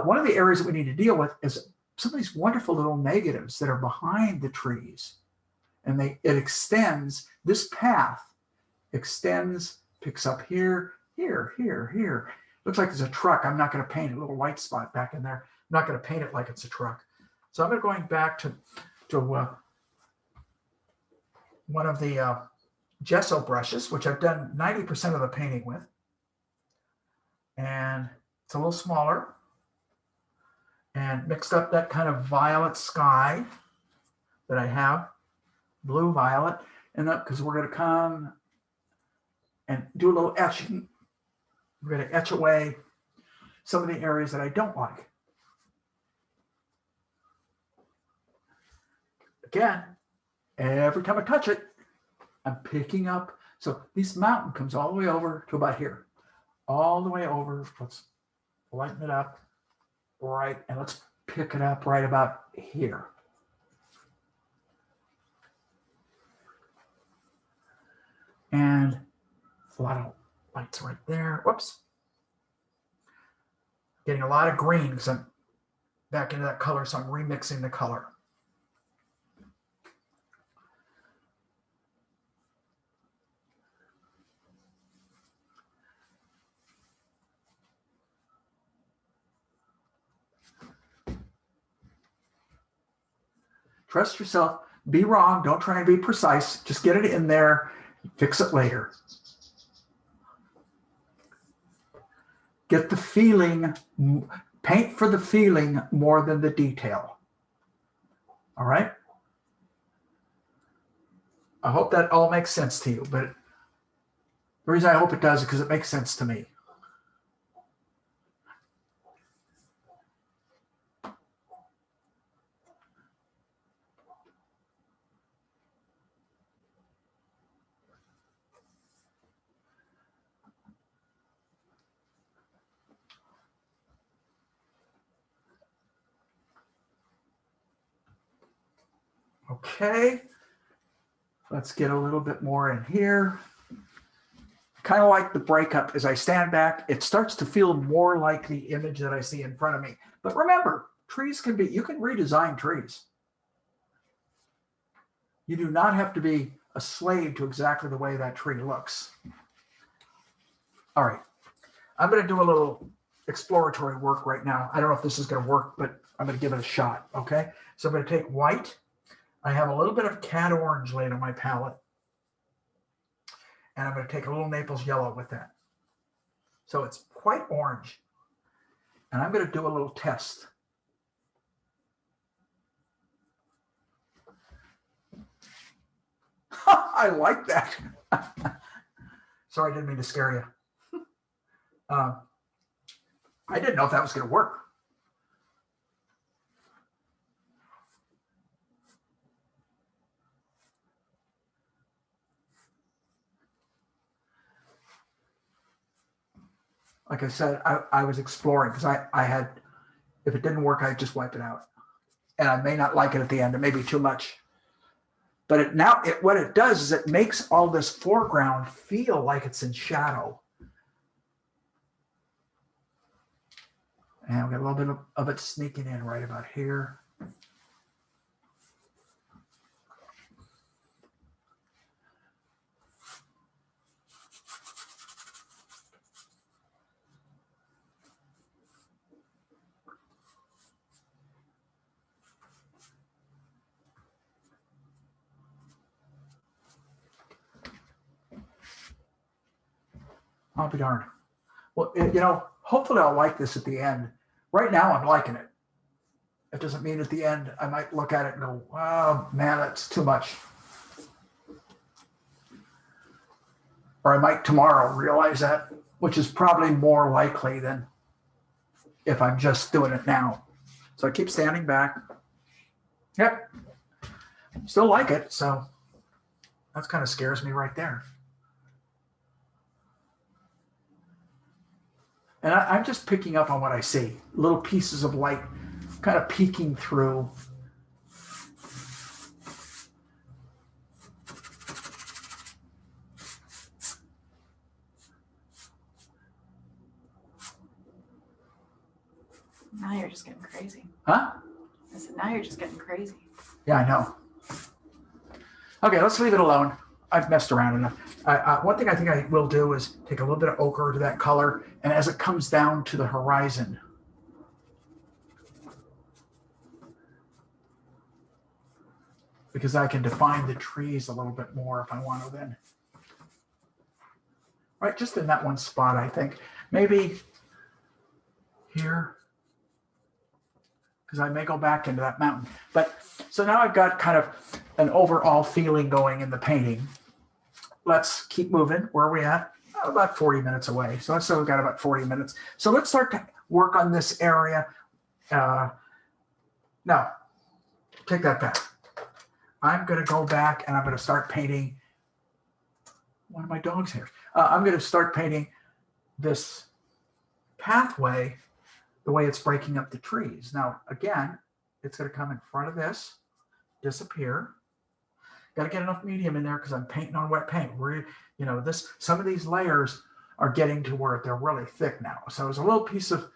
Speaker 1: One of the areas that we need to deal with is some of these wonderful little negatives that are behind the trees. And it extends, this path extends, picks up here, here, here, here. Looks like there's a truck. I'm not going to paint a little white spot back in there. I'm not going to paint it like it's a truck. So I'm going back to one of the gesso brushes, which I've done 90% of the painting with. And it's a little smaller. And mixed up that kind of violet sky that I have, blue, violet, and that because we're going to come and do a little etching. We're going to etch away some of the areas that I don't like. Again, every time I touch it, I'm picking up. So this mountain comes all the way over to about here. All the way over. Let's lighten it up. Right, and let's pick it up right about here. And a lot of lights right there. Whoops. Getting a lot of green because I'm back into that color, so I'm remixing the color. Trust yourself. Be wrong. Don't try and be precise. Just get it in there. Fix it later. Get the feeling. Paint for the feeling more than the detail. All right? I hope that all makes sense to you. But the reason I hope it does is because it makes sense to me. Okay, let's get a little bit more in here. Kind of like the breakup as I stand back, it starts to feel more like the image that I see in front of me. But remember, trees can be, you can redesign trees. You do not have to be a slave to exactly the way that tree looks. All right, I'm going to do a little exploratory work right now. I don't know if this is going to work, but I'm going to give it a shot, okay? So I'm going to take white. I have a little bit of cat orange laid on my palette. And I'm going to take a little Naples yellow with that. So it's quite orange. And I'm going to do a little test. I like that. Sorry, I didn't mean to scare you. I didn't know if that was going to work. Like I said, I was exploring because I had, if it didn't work, I'd just wipe it out. And I may not like it at the end. It may be too much. But what it does is it makes all this foreground feel like it's in shadow. And we got a little bit of it sneaking in right about here. I'll be darned. Well, hopefully I'll like this at the end. Right now I'm liking it. It doesn't mean at the end I might look at it and go, oh man, that's too much. Or I might tomorrow realize that, which is probably more likely than if I'm just doing it now. So I keep standing back. Yep. Still like it, so that kind of scares me right there. And I'm just picking up on what I see. Little pieces of light kind of peeking through.
Speaker 2: Now you're just getting crazy.
Speaker 1: Huh?
Speaker 2: I said, now you're just getting crazy.
Speaker 1: Yeah, I know. Okay, let's leave it alone. I've messed around enough. One thing I think I will do is take a little bit of ochre to that color, and as it comes down to the horizon, because I can define the trees a little bit more if I want to then. Right, just in that one spot, I think. Maybe here, because I may go back into that mountain. But so now I've got kind of an overall feeling going in the painting. Let's keep moving. Where are we at? Oh, about 40 minutes away. So let's say we've got about 40 minutes. So let's start to work on this area. No, take that back. I'm going to go back and I'm going to start painting one of my dog's hairs. I'm going to start painting this pathway the way it's breaking up the trees. Now, again, it's going to come in front of this, disappear. Got to get enough medium in there because I'm painting on wet paint. Some of these layers are getting to where they're really thick now. So there's a little piece of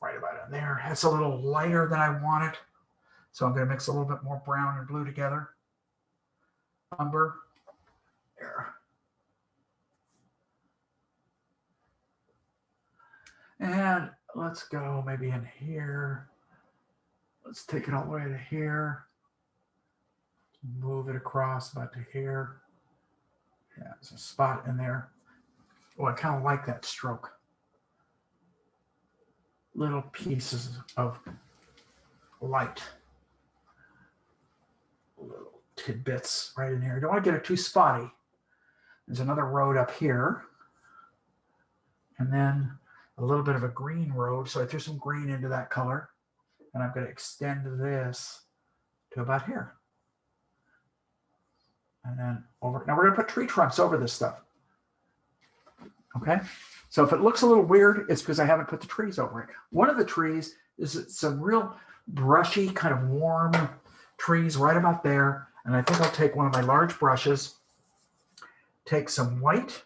Speaker 1: right about in there. It's a little lighter than I want it. So I'm going to mix a little bit more brown and blue together. Umber. There. And let's go maybe in here. Let's take it all the way to here. Move it across about to here. Yeah, there's a spot in there. Oh, I kind of like that stroke. Little pieces of light. Little tidbits right in here. I don't want to get it too spotty. There's another road up here. And then a little bit of a green road. So I threw some green into that color. And I'm going to extend this to about here. And then over. Now we're going to put tree trunks over this stuff. Okay. So if it looks a little weird, it's because I haven't put the trees over it. One of the trees is some real brushy, kind of warm trees right about there. And I think I'll take one of my large brushes, take some white,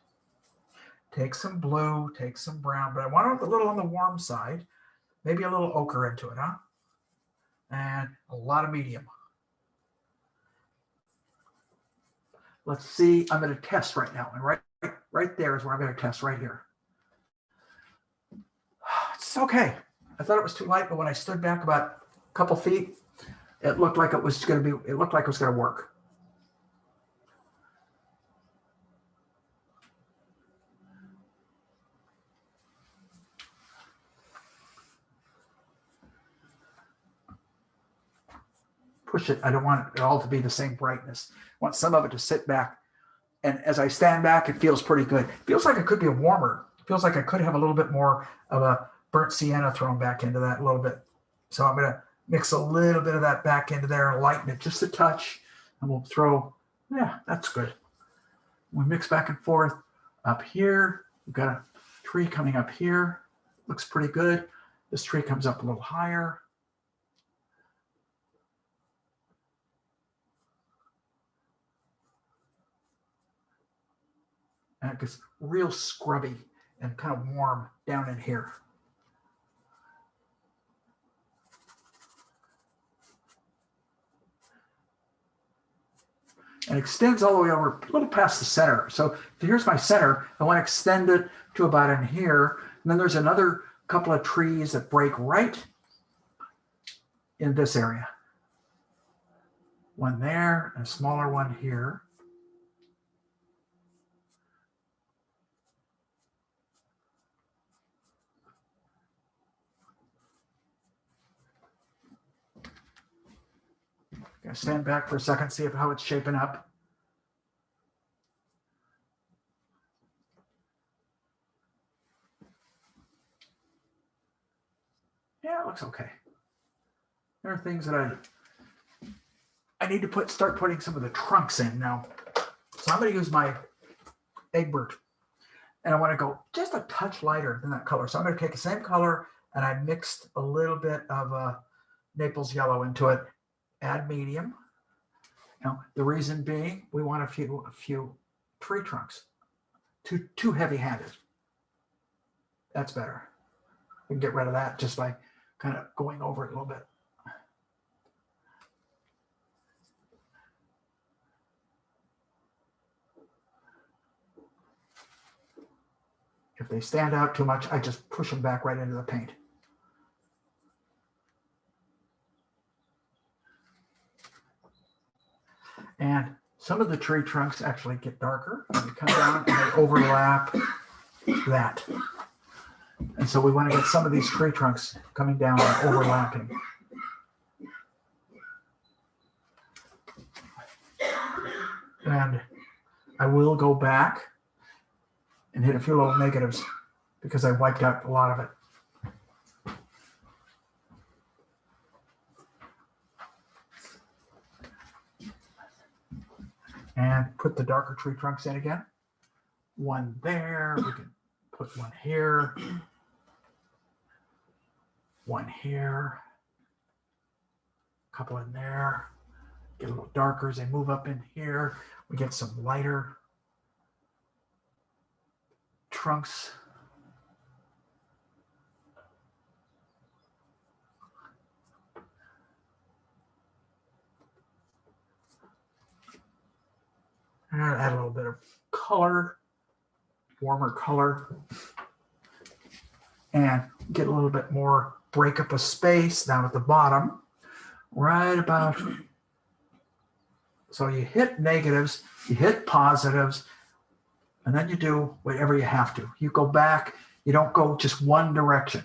Speaker 1: take some blue, take some brown, but I want it a little on the warm side, maybe a little ochre into it, huh? And a lot of medium. Let's see, I'm going to test right now. And right there is where I'm going to test right here. It's okay. I thought it was too light, but when I stood back about a couple feet, it looked like it was going to work. Push it. I don't want it all to be the same brightness. I want some of it to sit back. And as I stand back, it feels pretty good. It feels like it could be warmer. It feels like I could have a little bit more of a burnt sienna thrown back into that a little bit. So I'm going to mix a little bit of that back into there and lighten it just a touch. And we'll throw, yeah, that's good. We mix back and forth. Up here, we've got a tree coming up here. Looks pretty good. This tree comes up a little higher. And it gets real scrubby and kind of warm down in here. And extends all the way over a little past the center. So here's my center. I want to extend it to about in here. And then there's another couple of trees that break right in this area. One there, and a smaller one here. to stand back for a second, see how it's shaping up. Yeah, it looks okay. There are things that I need to start putting some of the trunks in now. So I'm going to use my Egbert, and I want to go just a touch lighter than that color. So I'm going to take the same color, and I mixed a little bit of Naples yellow into it. Add medium. Now, the reason being, we want a few tree trunks. Too heavy-handed. That's better. We can get rid of that just by kind of going over it a little bit. If they stand out too much, I just push them back right into the paint. And some of the tree trunks actually get darker. They come down and they overlap that. And so we want to get some of these tree trunks coming down and overlapping. And I will go back and hit a few little negatives because I wiped out a lot of it. And put the darker tree trunks in again. One there, we can put one here, one here, a couple in there, get a little darker as they move up in here. We get some lighter trunks. And add a little bit of color, warmer color, and get a little bit more break up of space down at the bottom, right about. So you hit negatives, you hit positives, and then you do whatever you have to. You go back, you don't go just one direction.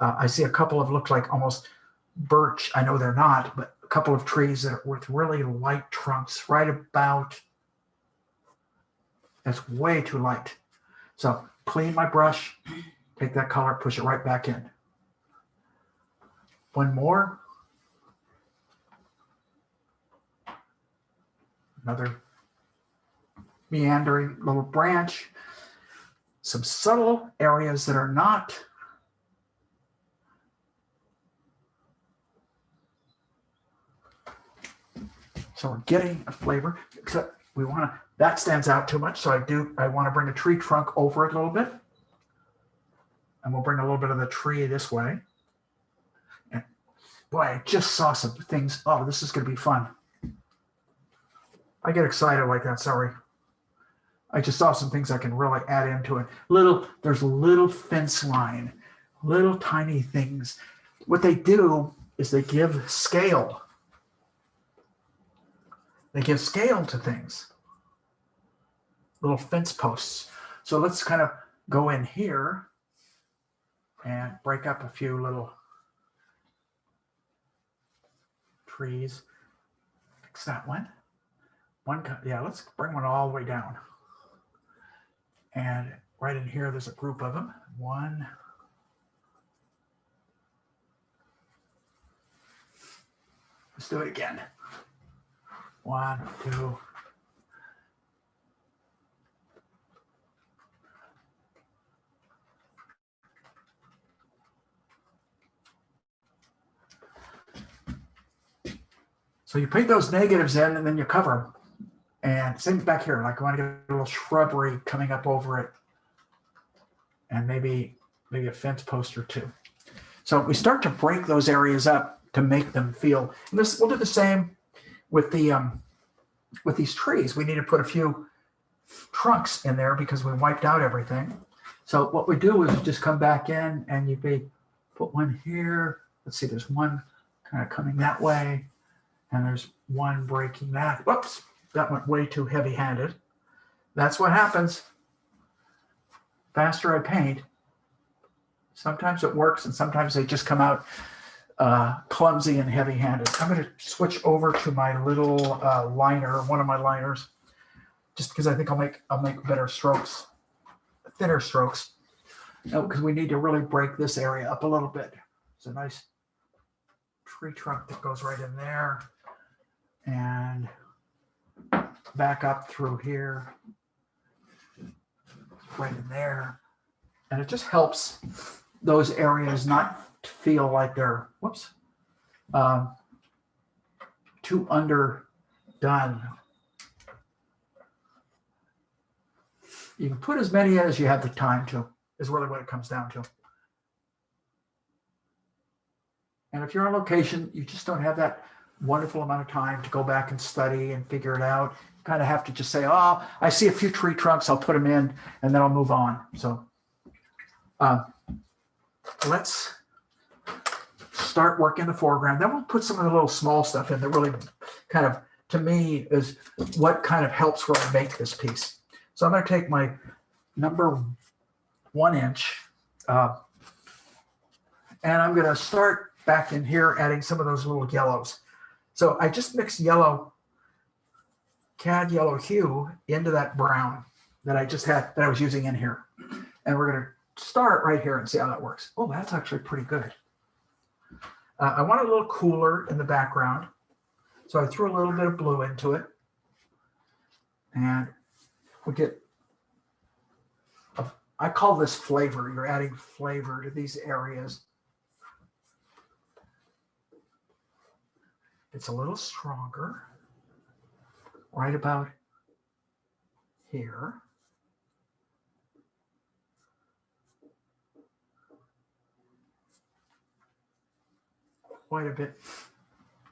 Speaker 1: I see a couple of look like almost birch. I know they're not, but a couple of trees that are with really light trunks, right about. That's way too light. So clean my brush, take that color, push it right back in. One more. Another meandering little branch. Some subtle areas that are not so we're getting a flavor, except we want to, that stands out too much. So I want to bring a tree trunk over it a little bit. And we'll bring a little bit of the tree this way. And boy, I just saw some things. Oh, this is going to be fun. I get excited like that, sorry. I just saw some things I can really add into it. There's a little fence line, little tiny things. What they do is they give scale. They give scale to things. Little fence posts. So let's kind of go in here and break up a few little trees. Fix that one. Yeah, let's bring one all the way down. And right in here, there's a group of them. One. Let's do it again. 1, 2. So you paint those negatives in and then you cover them. And same back here, like I want to get a little shrubbery coming up over it. And maybe a fence post or two. So we start to break those areas up to make them feel, and this, we'll do the same with with these trees. We need to put a few trunks in there because we wiped out everything. So what we do is just come back in and put one here. Let's see, there's one kind of coming that way. And there's one breaking that. Whoops, that went way too heavy-handed. That's what happens. Faster I paint. Sometimes it works and sometimes they just come out clumsy and heavy-handed. I'm going to switch over to my little liner, one of my liners, just because I think I'll make better strokes, thinner strokes. Because we need to really break this area up a little bit. It's a nice tree trunk that goes right in there, and back up through here, right in there, and it just helps those areas not feel like they're too underdone. You can put as many in as you have the time to, is really what it comes down to. And if you're on location, you just don't have that wonderful amount of time to go back and study and figure it out. You kind of have to just say, oh, I see a few tree trunks, I'll put them in, and then I'll move on. So let's start working the foreground. Then we'll put some of the little small stuff in that really kind of, to me, is what kind of helps really make this piece. So I'm going to take my number 1 inch and I'm going to start back in here adding some of those little yellows. So I just mixed yellow, cad yellow hue into that brown that I just had, that I was using in here. And we're going to start right here and see how that works. Oh, that's actually pretty good. I want it a little cooler in the background. So I threw a little bit of blue into it. And we get, I call this flavor. You're adding flavor to these areas. It's a little stronger, right about here. Quite a bit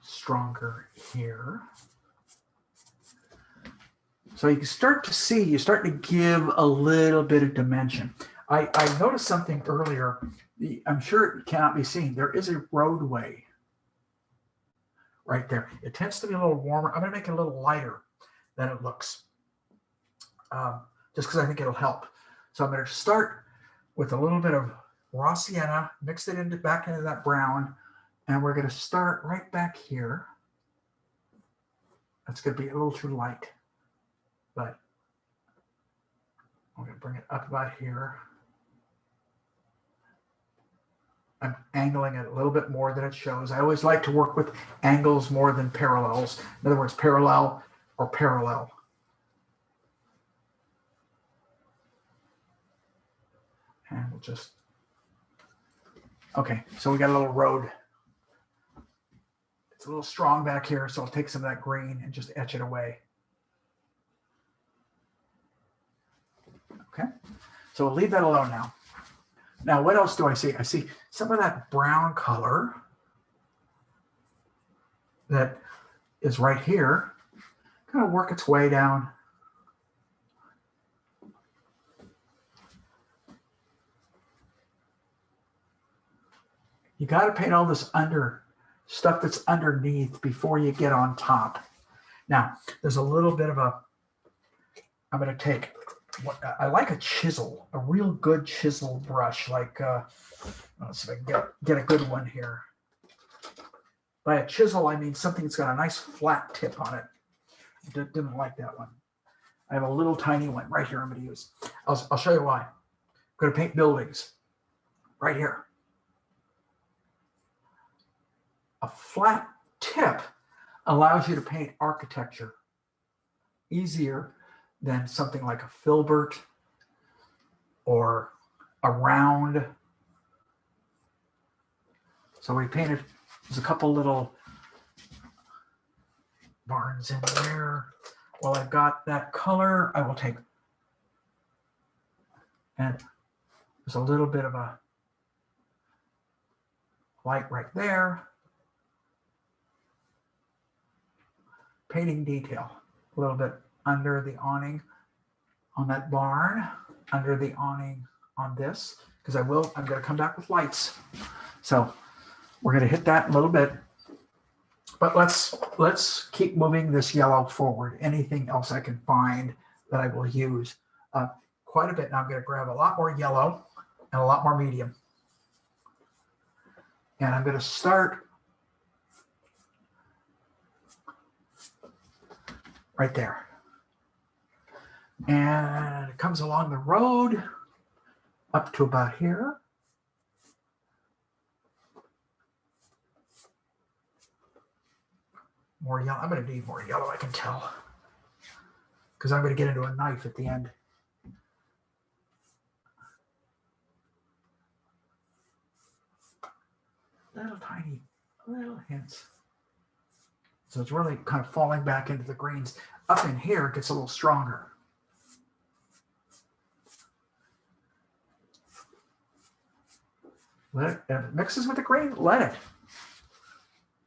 Speaker 1: stronger here. So you can start to see, you start to give a little bit of dimension. I noticed something earlier. I'm sure it cannot be seen. There is a roadway right there. It tends to be a little warmer. I'm going to make it a little lighter than it looks, just because I think it'll help. So I'm going to start with a little bit of raw sienna, mix it back into that brown, and we're going to start right back here. That's going to be a little too light, but I'm going to bring it up about here. I'm angling it a little bit more than it shows. I always like to work with angles more than parallels. In other words, parallel or parallel. And we'll just, okay, so we got a little road. It's a little strong back here, so I'll take some of that green and just etch it away. Okay, so we'll leave that alone now. Now, what else do I see? I see some of that brown color that is right here, kind of work its way down. You got to paint all this stuff that's underneath before you get on top. Now, there's a little bit of I'm going to take, I like a chisel, a real good chisel brush, like, let's see if I can get a good one here. By a chisel, I mean something that's got a nice flat tip on it. Didn't like that one. I have a little tiny one right here I'm going to use. I'll show you why. I'm going to paint buildings right here. A flat tip allows you to paint architecture easier than something like a filbert or a round. So we painted, there's a couple little barns in there. While I've got that color, I will take, and there's a little bit of a light right there. Painting detail, a little bit under the awning on that barn, under the awning on this, because I'm going to come back with lights. So we're going to hit that in a little bit, but let's keep moving this yellow forward. Anything else I can find that I will use quite a bit. Now I'm going to grab a lot more yellow and a lot more medium. And I'm going to start right there. And it comes along the road up to about here. More yellow. I'm going to need more yellow, I can tell, because I'm going to get into a knife at the end. Little tiny, little hints. So it's really kind of falling back into the greens. Up in here, it gets a little stronger. Let it, if it mixes with the green, let it.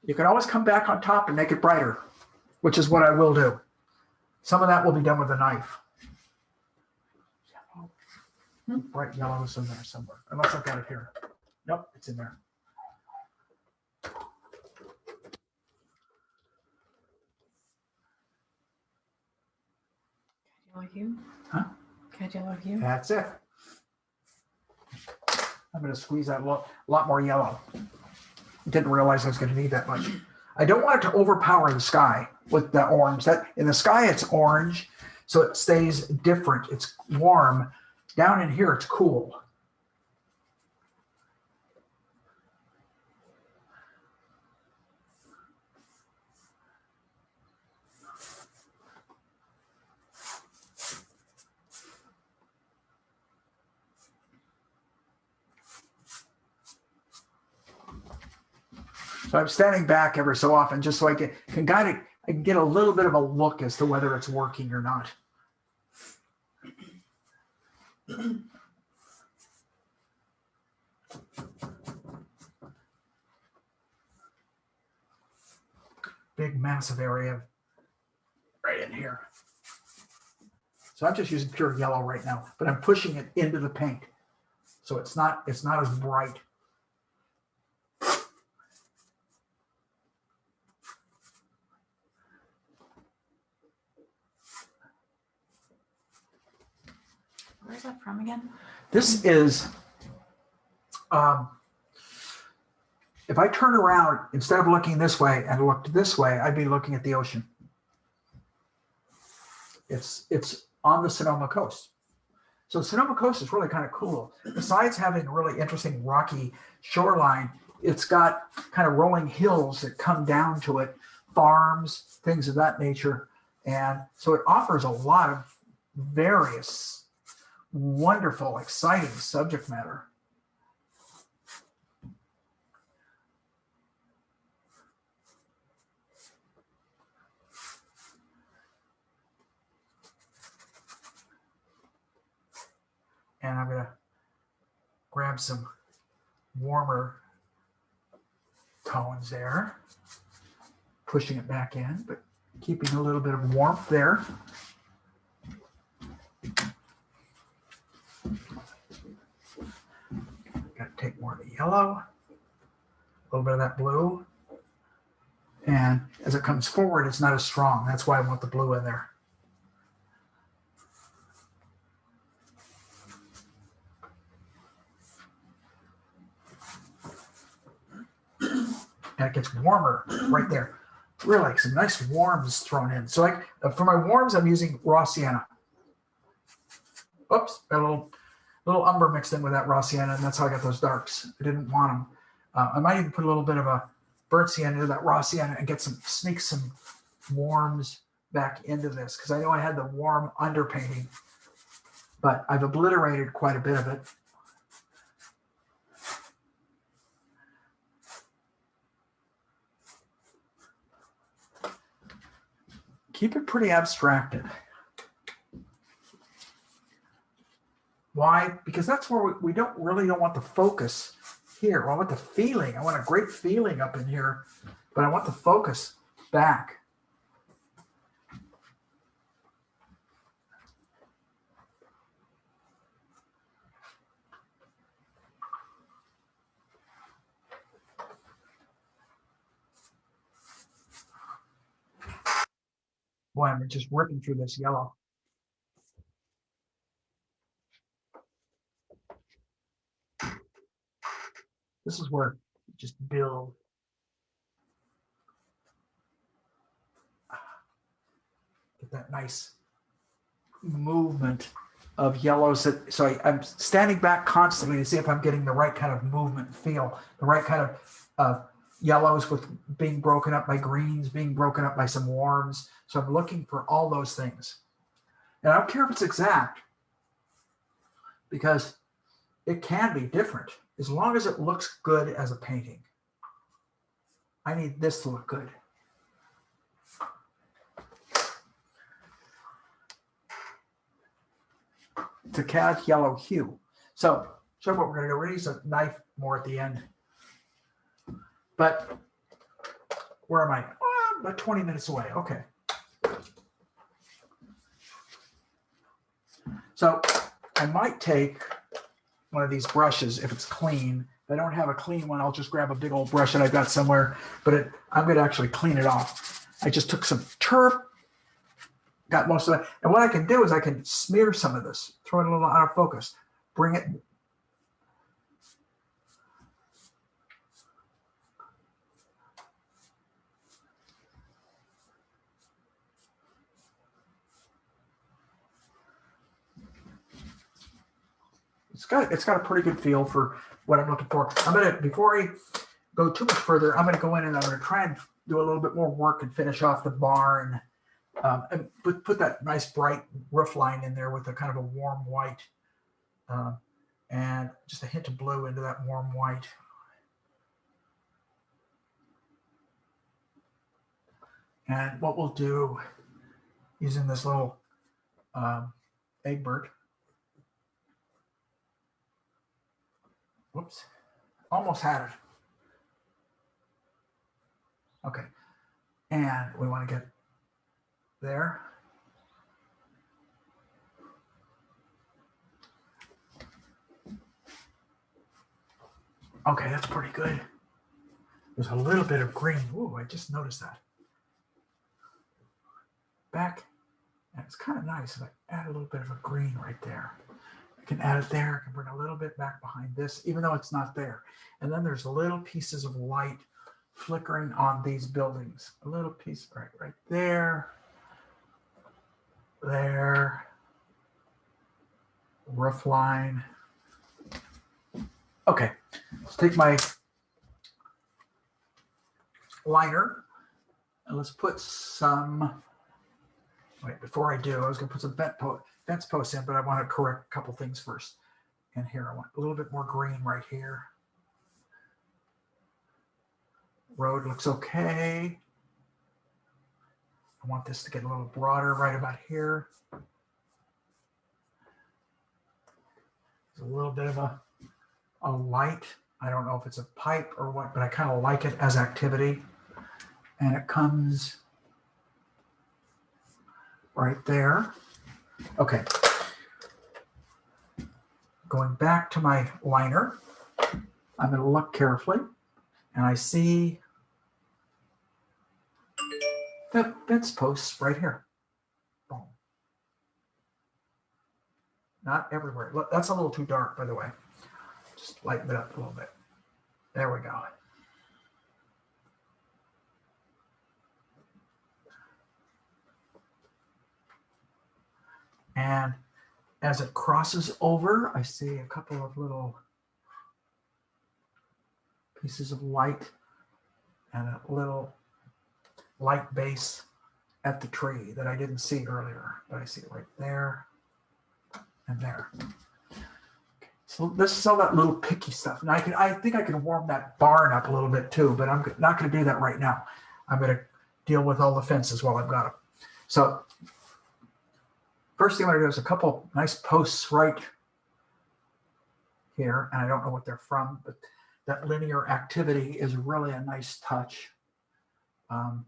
Speaker 1: You can always come back on top and make it brighter, which is what I will do. Some of that will be done with a knife. Bright yellow is in there somewhere, unless I've got it here. Nope, it's in there.
Speaker 2: Yellow hue?
Speaker 1: Huh?
Speaker 2: Catch yellow hue?
Speaker 1: That's it. I'm going to squeeze out a lot more yellow. Didn't realize I was going to need that much. I don't want it to overpower the sky with the orange. That in the sky it's orange, so it stays different. It's warm. Down in here it's cool. So I'm standing back every so often just so I can get a little bit of a look as to whether it's working or not. Big massive area right in here. So I'm just using pure yellow right now, but I'm pushing it into the paint. So it's not as bright.
Speaker 2: Where's that from again?
Speaker 1: This is, if I turn around, instead of looking this way and looked this way, I'd be looking at the ocean. It's on the Sonoma coast. So Sonoma coast is really kind of cool. Besides having a really interesting rocky shoreline, it's got kind of rolling hills that come down to it, farms, things of that nature. And so it offers a lot of various wonderful, exciting subject matter. And I'm going to grab some warmer tones there, pushing it back in, but keeping a little bit of warmth there. Got to take more of the yellow, a little bit of that blue. And as it comes forward, it's not as strong. That's why I want the blue in there. And it gets warmer right there. Really, some nice warms thrown in. So for my warms, I'm using raw sienna. Oops, got a little umber mixed in with that raw sienna, and that's how I got those darks. I didn't want them. I might even put a little bit of a burnt sienna into that raw sienna and sneak some warms back into this, because I know I had the warm underpainting, but I've obliterated quite a bit of it. Keep it pretty abstracted. Why? Because that's where we don't want the focus here. I want the feeling. I want a great feeling up in here, but I want the focus back. Boy, I'm just ripping through this yellow. This is where just build. Get that nice movement of yellows. So I'm standing back constantly to see if I'm getting the right kind of movement and feel, the right kind of yellows with being broken up by greens, being broken up by some warms. So I'm looking for all those things. And I don't care if it's exact, because it can be different as long as it looks good as a painting. I need this to look good. To cad yellow hue. So what we're going to do. We're going to use a knife more at the end. But where am I? Oh, about 20 minutes away. Okay. So I might take one of these brushes if it's clean. If I don't have a clean one, I'll just grab a big old brush that I've got somewhere. But I'm going to actually clean it off. I just took some turf. Got most of it. And what I can do is I can smear some of this, throw it a little out of focus, bring it. It's got a pretty good feel for what I'm looking for. Before I go too much further, I'm gonna go in and I'm gonna try and do a little bit more work and finish off the barn. And put that nice bright roof line in there with a kind of a warm white and just a hint of blue into that warm white. And what we'll do using this little Egbert. Whoops, almost had it. Okay, and we want to get there. Okay, that's pretty good. There's a little bit of green. Ooh, I just noticed that. Back, and it's kind of nice if I add a little bit of a green right there. I can add it there. I can bring a little bit back behind this, even though it's not there. And then there's little pieces of light flickering on these buildings. A little piece right there. There. Roof line. Okay, let's take my liner and let's put some, wait, before I do, I was gonna put some fence posts in, but I want to correct a couple things first. And here, I want a little bit more green right here. Road looks okay. I want this to get a little broader right about here. There's a little bit of a light. I don't know if it's a pipe or what, but I kind of like it as activity. And it comes right there. Okay. Going back to my liner, I'm going to look carefully, and I see the fence posts right here. Boom. Not everywhere. Look, that's a little too dark, by the way. Just lighten it up a little bit. There we go. And as it crosses over, I see a couple of little pieces of light and a little light base at the tree that I didn't see earlier, but I see it right there and there. So this is all that little picky stuff. And I think I can warm that barn up a little bit too, but I'm not going to do that right now. I'm going to deal with all the fences while I've got them. So first thing I'm going to do is a couple nice posts right here. And I don't know what they're from, but that linear activity is really a nice touch. I'm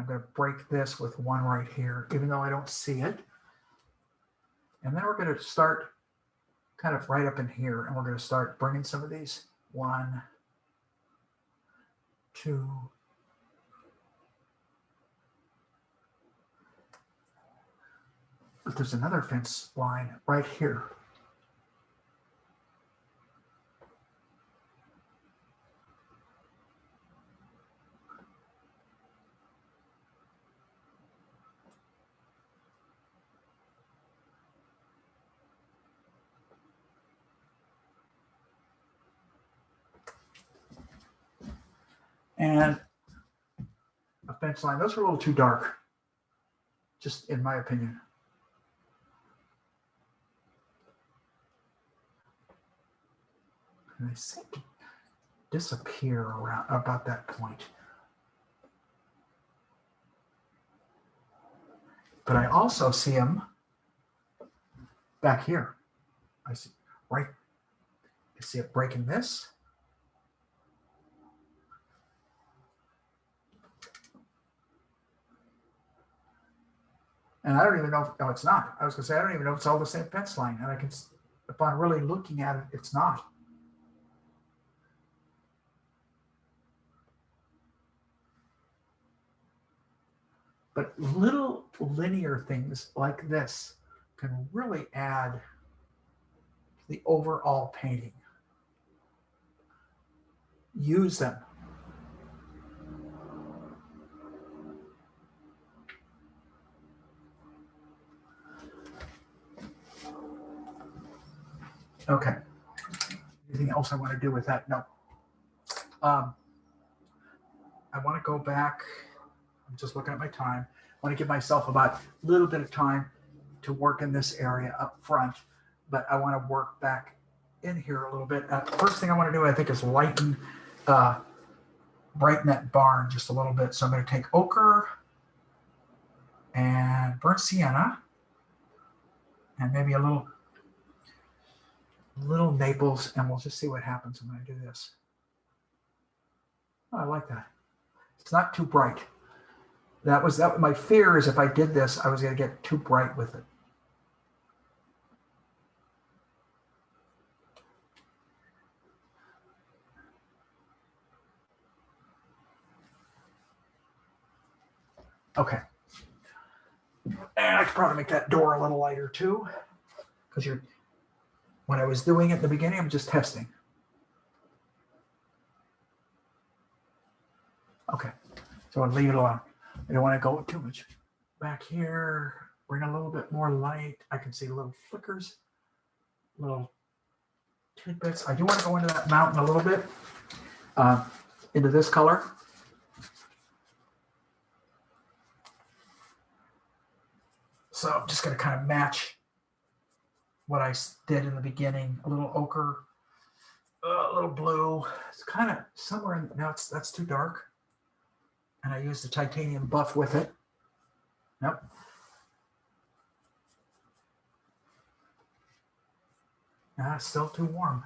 Speaker 1: going to break this with one right here, even though I don't see it. And then we're going to start kind of right up in here, and we're going to start bringing some of these. 1, 2. But there's another fence line right here. and a fence line. Those are a little too dark, just in my opinion. And they seem to disappear around about that point. But I also see them back here. I see, right? I see it breaking this. And I don't even know if, no, it's not. I was gonna say, I don't even know if it's all the same fence line. And I can, upon really looking at it, it's not. But little linear things like this can really add to the overall painting. Use them. Okay. Anything else I want to do with that? No. I want to go back. I'm just looking at my time. I want to give myself about a little bit of time to work in this area up front, but I want to work back in here a little bit. First thing I want to do, I think, is lighten, brighten that barn just a little bit. So I'm going to take ochre and burnt sienna and maybe a little maples, and we'll just see what happens when I do this. Oh, I like that. It's not too bright. That was my fear, is if I did this, I was going to get too bright with it. Okay. And I could probably make that door a little lighter too, because when I was doing it at the beginning, I'm just testing. Okay, so I'll leave it alone. I don't want to go too much back here. Bring a little bit more light. I can see little flickers, little tidbits. I do want to go into that mountain a little bit, into this color. So I'm just going to kind of match what I did in the beginning. A little ochre, a little blue. It's kind of somewhere in, now that's too dark. And I used the titanium buff with it. Yep. It's still too warm.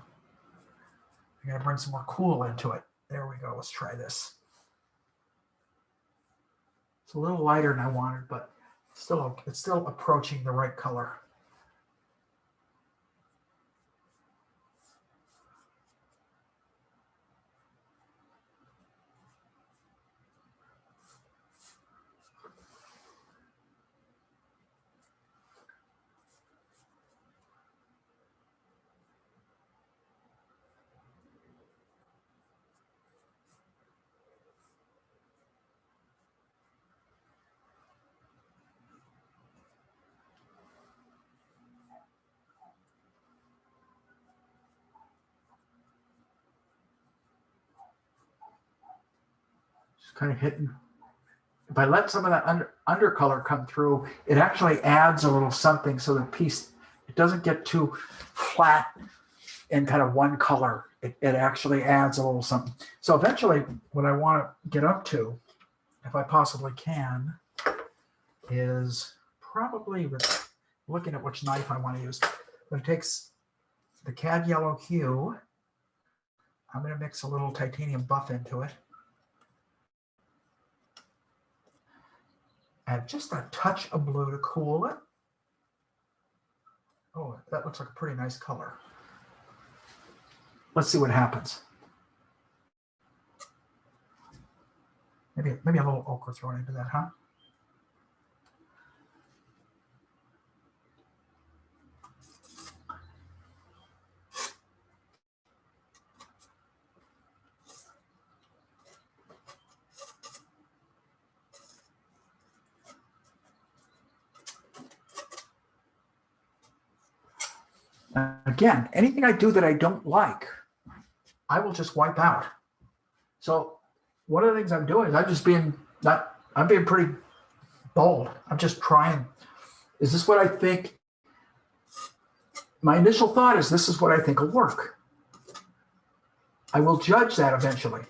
Speaker 1: I gotta bring some more cool into it. There we go. Let's try this. It's a little lighter than I wanted, but it's still approaching the right color. Kind of hitting. If I let some of that undercolor come through, it actually adds a little something, so the piece, it doesn't get too flat in kind of one color. It actually adds a little something. So eventually what I want to get up to, if I possibly can, is probably looking at which knife I want to use. But it takes the cad yellow hue. I'm going to mix a little titanium buff into it. Add just a touch of blue to cool it. Oh, that looks like a pretty nice color. Let's see what happens. Maybe a little ochre thrown into that, huh? Again, anything I do that I don't like, I will just wipe out. So one of the things I'm doing is I'm being pretty bold. I'm just trying. Is this what I think? My initial thought is this is what I think will work. I will judge that eventually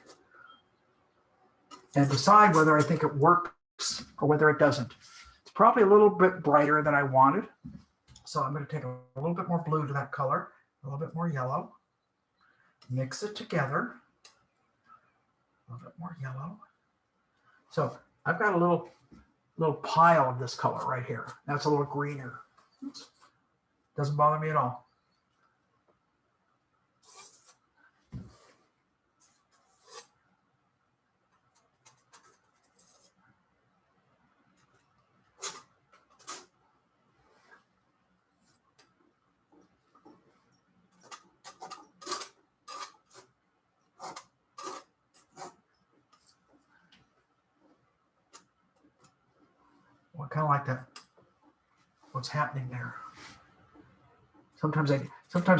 Speaker 1: and decide whether I think it works or whether it doesn't. It's probably a little bit brighter than I wanted. So I'm going to take a little bit more blue to that color, a little bit more yellow, mix it together, a little bit more yellow. So I've got a little pile of this color right here. That's a little greener. Doesn't bother me at all. Well, I kind of like that. What's happening there? Sometimes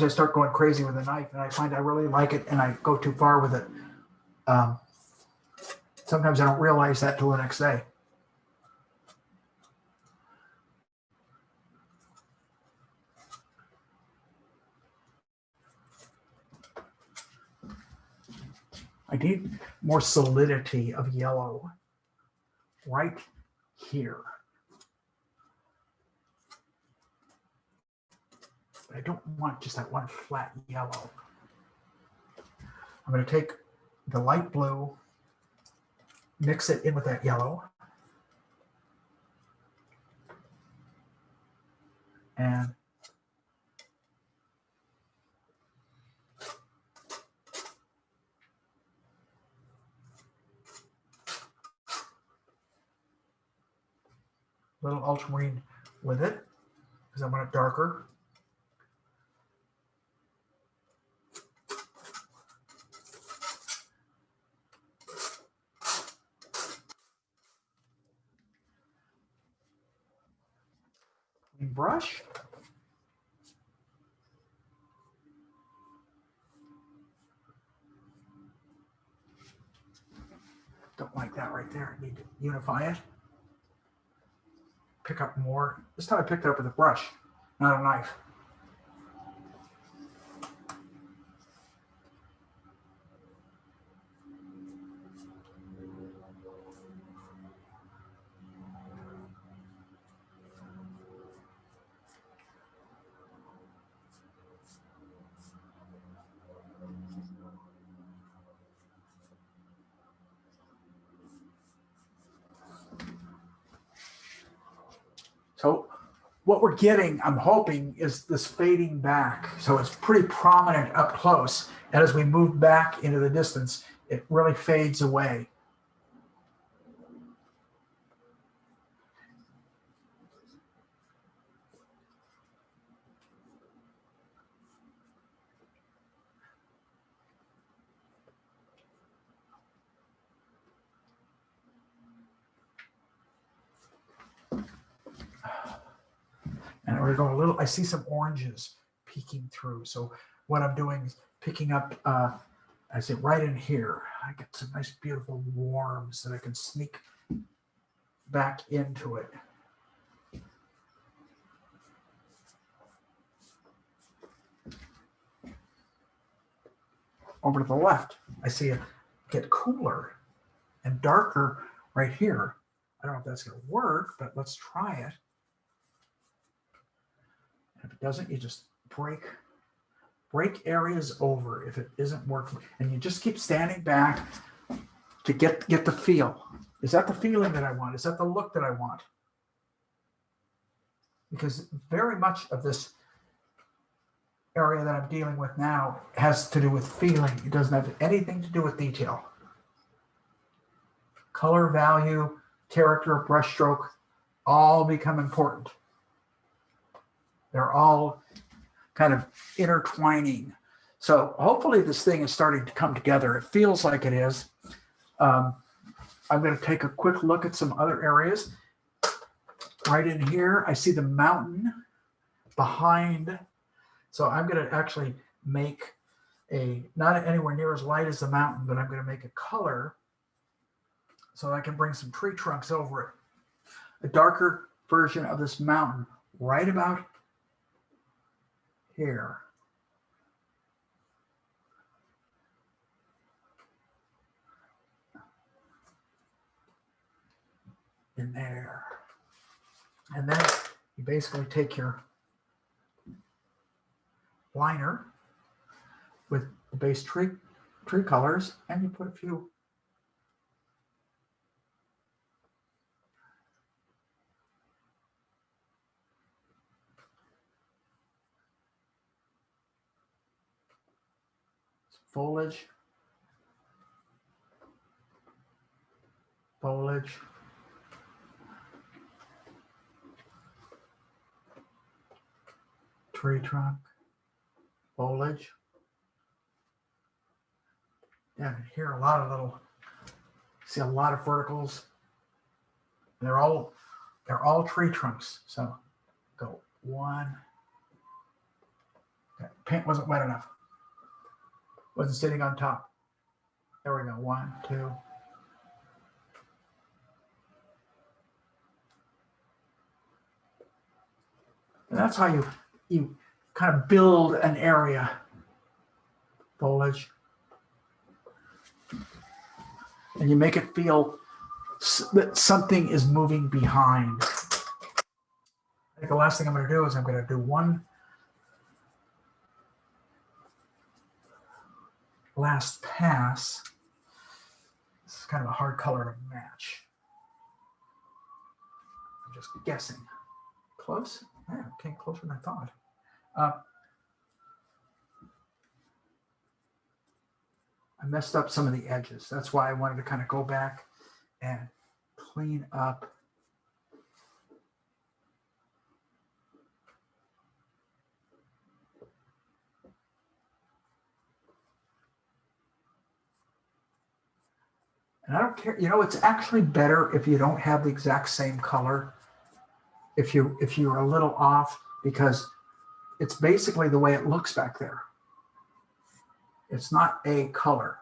Speaker 1: I start going crazy with a knife, and I find I really like it, and I go too far with it. Sometimes I don't realize that till the next day. I need more solidity of yellow right here. But I don't want just that one flat yellow. I'm going to take the light blue, mix it in with that yellow, and a little ultramarine with it because I want it darker. Brush. Don't like that right there. I need to unify it. Pick up more. This time I picked it up with a brush, not a knife. So what we're getting, I'm hoping, is this fading back. So it's pretty prominent up close. And as we move back into the distance, it really fades away. And we're going a little, I see some oranges peeking through. So what I'm doing is picking up, I say right in here, I get some nice beautiful warms that I can sneak back into it. Over to the left, I see it get cooler and darker right here. I don't know if that's going to work, but let's try it. If it doesn't, you just break areas over if it isn't working, and you just keep standing back to get the feel. Is that the feeling that I want? Is that the look that I want? Because very much of this area that I'm dealing with now has to do with feeling. It doesn't have anything to do with detail. Color, value, character, brushstroke, all become important. They're all kind of intertwining. So hopefully this thing is starting to come together. It feels like it is. I'm going to take a quick look at some other areas. Right in here, I see the mountain behind. So I'm going to actually make not anywhere near as light as the mountain, but I'm going to make a color so I can bring some tree trunks over it. A darker version of this mountain right about here. In there. And then you basically take your liner with the base tree colors and you put a few foliage, tree trunk, foliage. Yeah, here a lot of little, see a lot of verticals. And they're all tree trunks. So go one. Okay, paint wasn't wet enough. Wasn't sitting on top. There we go. 1, 2. And that's how you kind of build an area. Foliage. And you make it feel that something is moving behind. I think the last thing I'm going to do is I'm going to do one last pass. This is kind of a hard color to match. I'm just guessing. Close? Yeah, came closer than I thought. I messed up some of the edges. That's why I wanted to kind of go back and clean up. And I don't care, you know, it's actually better if you don't have the exact same color. If you're a little off, because it's basically the way it looks back there. It's not a color.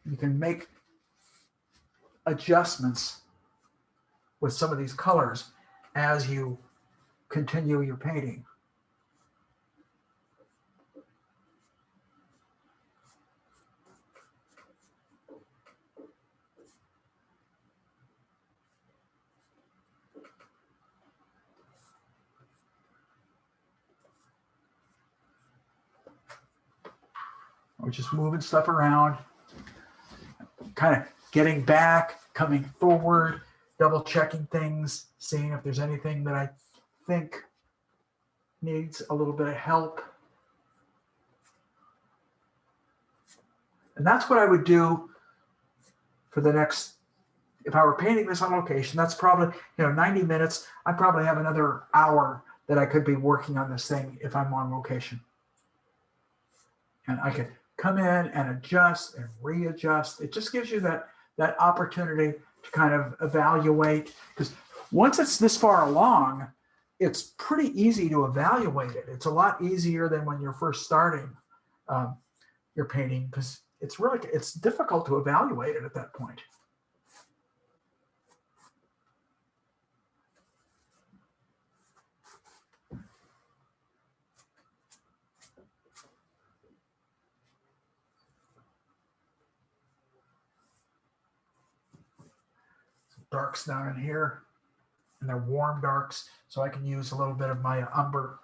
Speaker 1: You can make adjustments with some of these colors as you continue your painting. We're just moving stuff around, kind of getting back, coming forward, double checking things, seeing if there's anything that I think needs a little bit of help. And that's what I would do for the next, if I were painting this on location, that's probably, 90 minutes. I probably have another hour that I could be working on this thing if I'm on location. And I could come in and adjust and readjust. It just gives you that opportunity to kind of evaluate, because once it's this far along, it's pretty easy to evaluate it. It's a lot easier than when you're first starting your painting, because it's difficult to evaluate it at that point. Darks down in here, and they're warm darks, so I can use a little bit of my umber,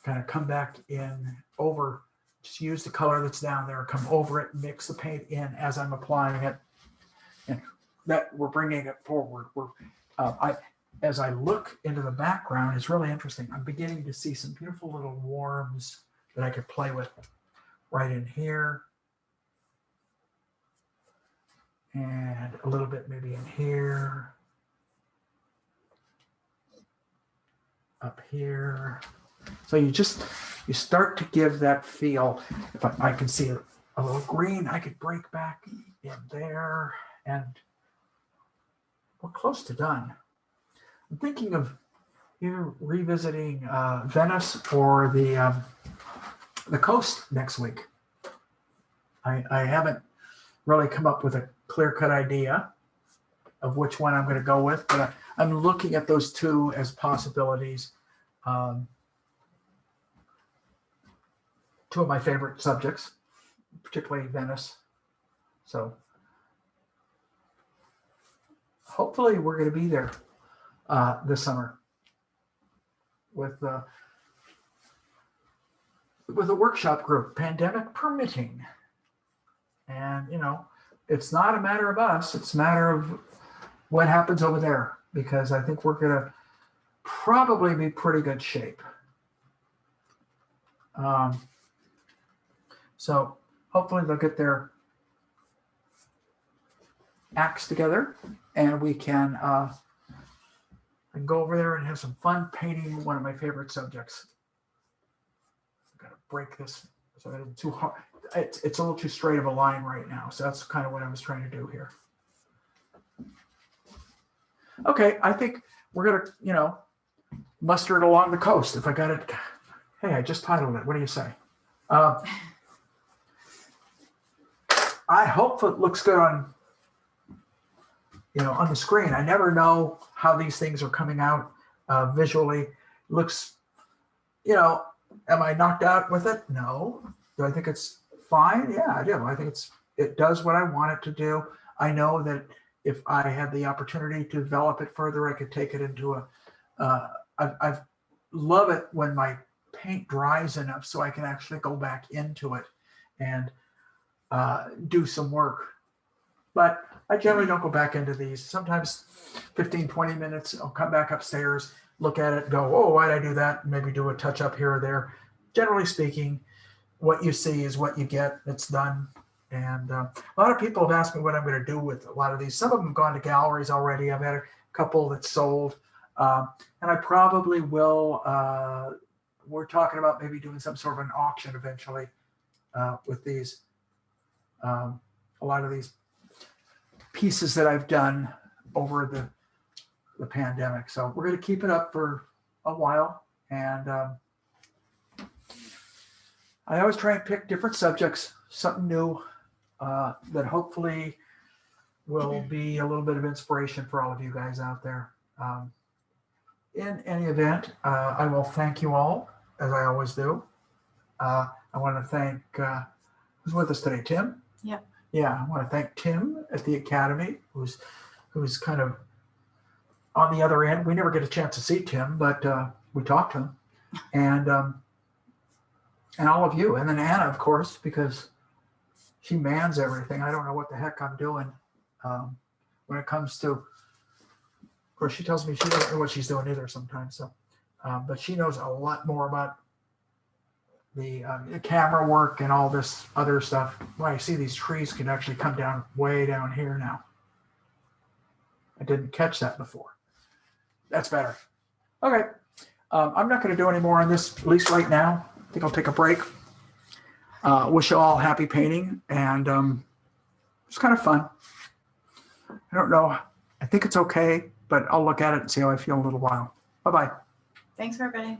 Speaker 1: kind of come back in over, just use the color that's down there, come over it, mix the paint in as I'm applying it, and that we're bringing it forward. As I look into the background, it's really interesting. I'm beginning to see some beautiful little warms that I could play with right in here, and a little bit maybe in here. Up here. So you start to give that feel. If I can see a little green, I could break back in there, and we're close to done. I'm thinking of either revisiting Venice or the coast next week. I haven't really come up with a clear-cut idea of which one I'm going to go with, but I'm looking at those two as possibilities. Two of my favorite subjects, particularly Venice. So hopefully we're going to be there this summer with a workshop group, pandemic permitting. And, it's not a matter of us, it's a matter of what happens over there, because I think we're going to probably be pretty good shape. So hopefully they'll get their acts together and we can go over there and have some fun painting one of my favorite subjects. I'm going to break this so that it's too hard. It's a little too straight of a line right now. So that's kind of what I was trying to do here. Okay, I think we're going to, muster it along the coast. If I got it, hey, I just titled it. What do you say? I hope it looks good on, on the screen. I never know how these things are coming out visually. Looks, am I knocked out with it? No. Do I think it's fine? Yeah, I do. I think it does what I want it to do. I know that if I had the opportunity to develop it further, I could take it into I love it when my paint dries enough so I can actually go back into it and do some work. But I generally don't go back into these. Sometimes 15, 20 minutes, I'll come back upstairs, look at it, go, oh, why'd I do that? Maybe do a touch up here or there. Generally speaking, what you see is what you get. It's done. And a lot of people have asked me what I'm going to do with a lot of these. Some of them have gone to galleries already. I've had a couple that sold. And I probably will, we're talking about maybe doing some sort of an auction eventually with these. A lot of these pieces that I've done over the pandemic. So we're going to keep it up for a while. And I always try and pick different subjects, something new that hopefully will be a little bit of inspiration for all of you guys out there. In any event, I will thank you all, as I always do. I want to thank, who's with us today, Tim?
Speaker 2: Yep.
Speaker 1: Yeah, I want to thank Tim at the Academy, who's kind of on the other end. We never get a chance to see Tim, but we talk to him. And all of you. And then Anna, of course, because she mans everything. I don't know what the heck I'm doing when it comes to, of course, she tells me she doesn't know what she's doing either sometimes. So, but she knows a lot more about the camera work and all this other stuff. Well, I see these trees can actually come down way down here now. I didn't catch that before. That's better. Okay. I'm not going to do any more on this, at least right now. I think I'll take a break. Wish you all happy painting. And it's kind of fun. I don't know. I think it's okay, but I'll look at it and see how I feel in a little while. Bye-bye.
Speaker 2: Thanks, everybody.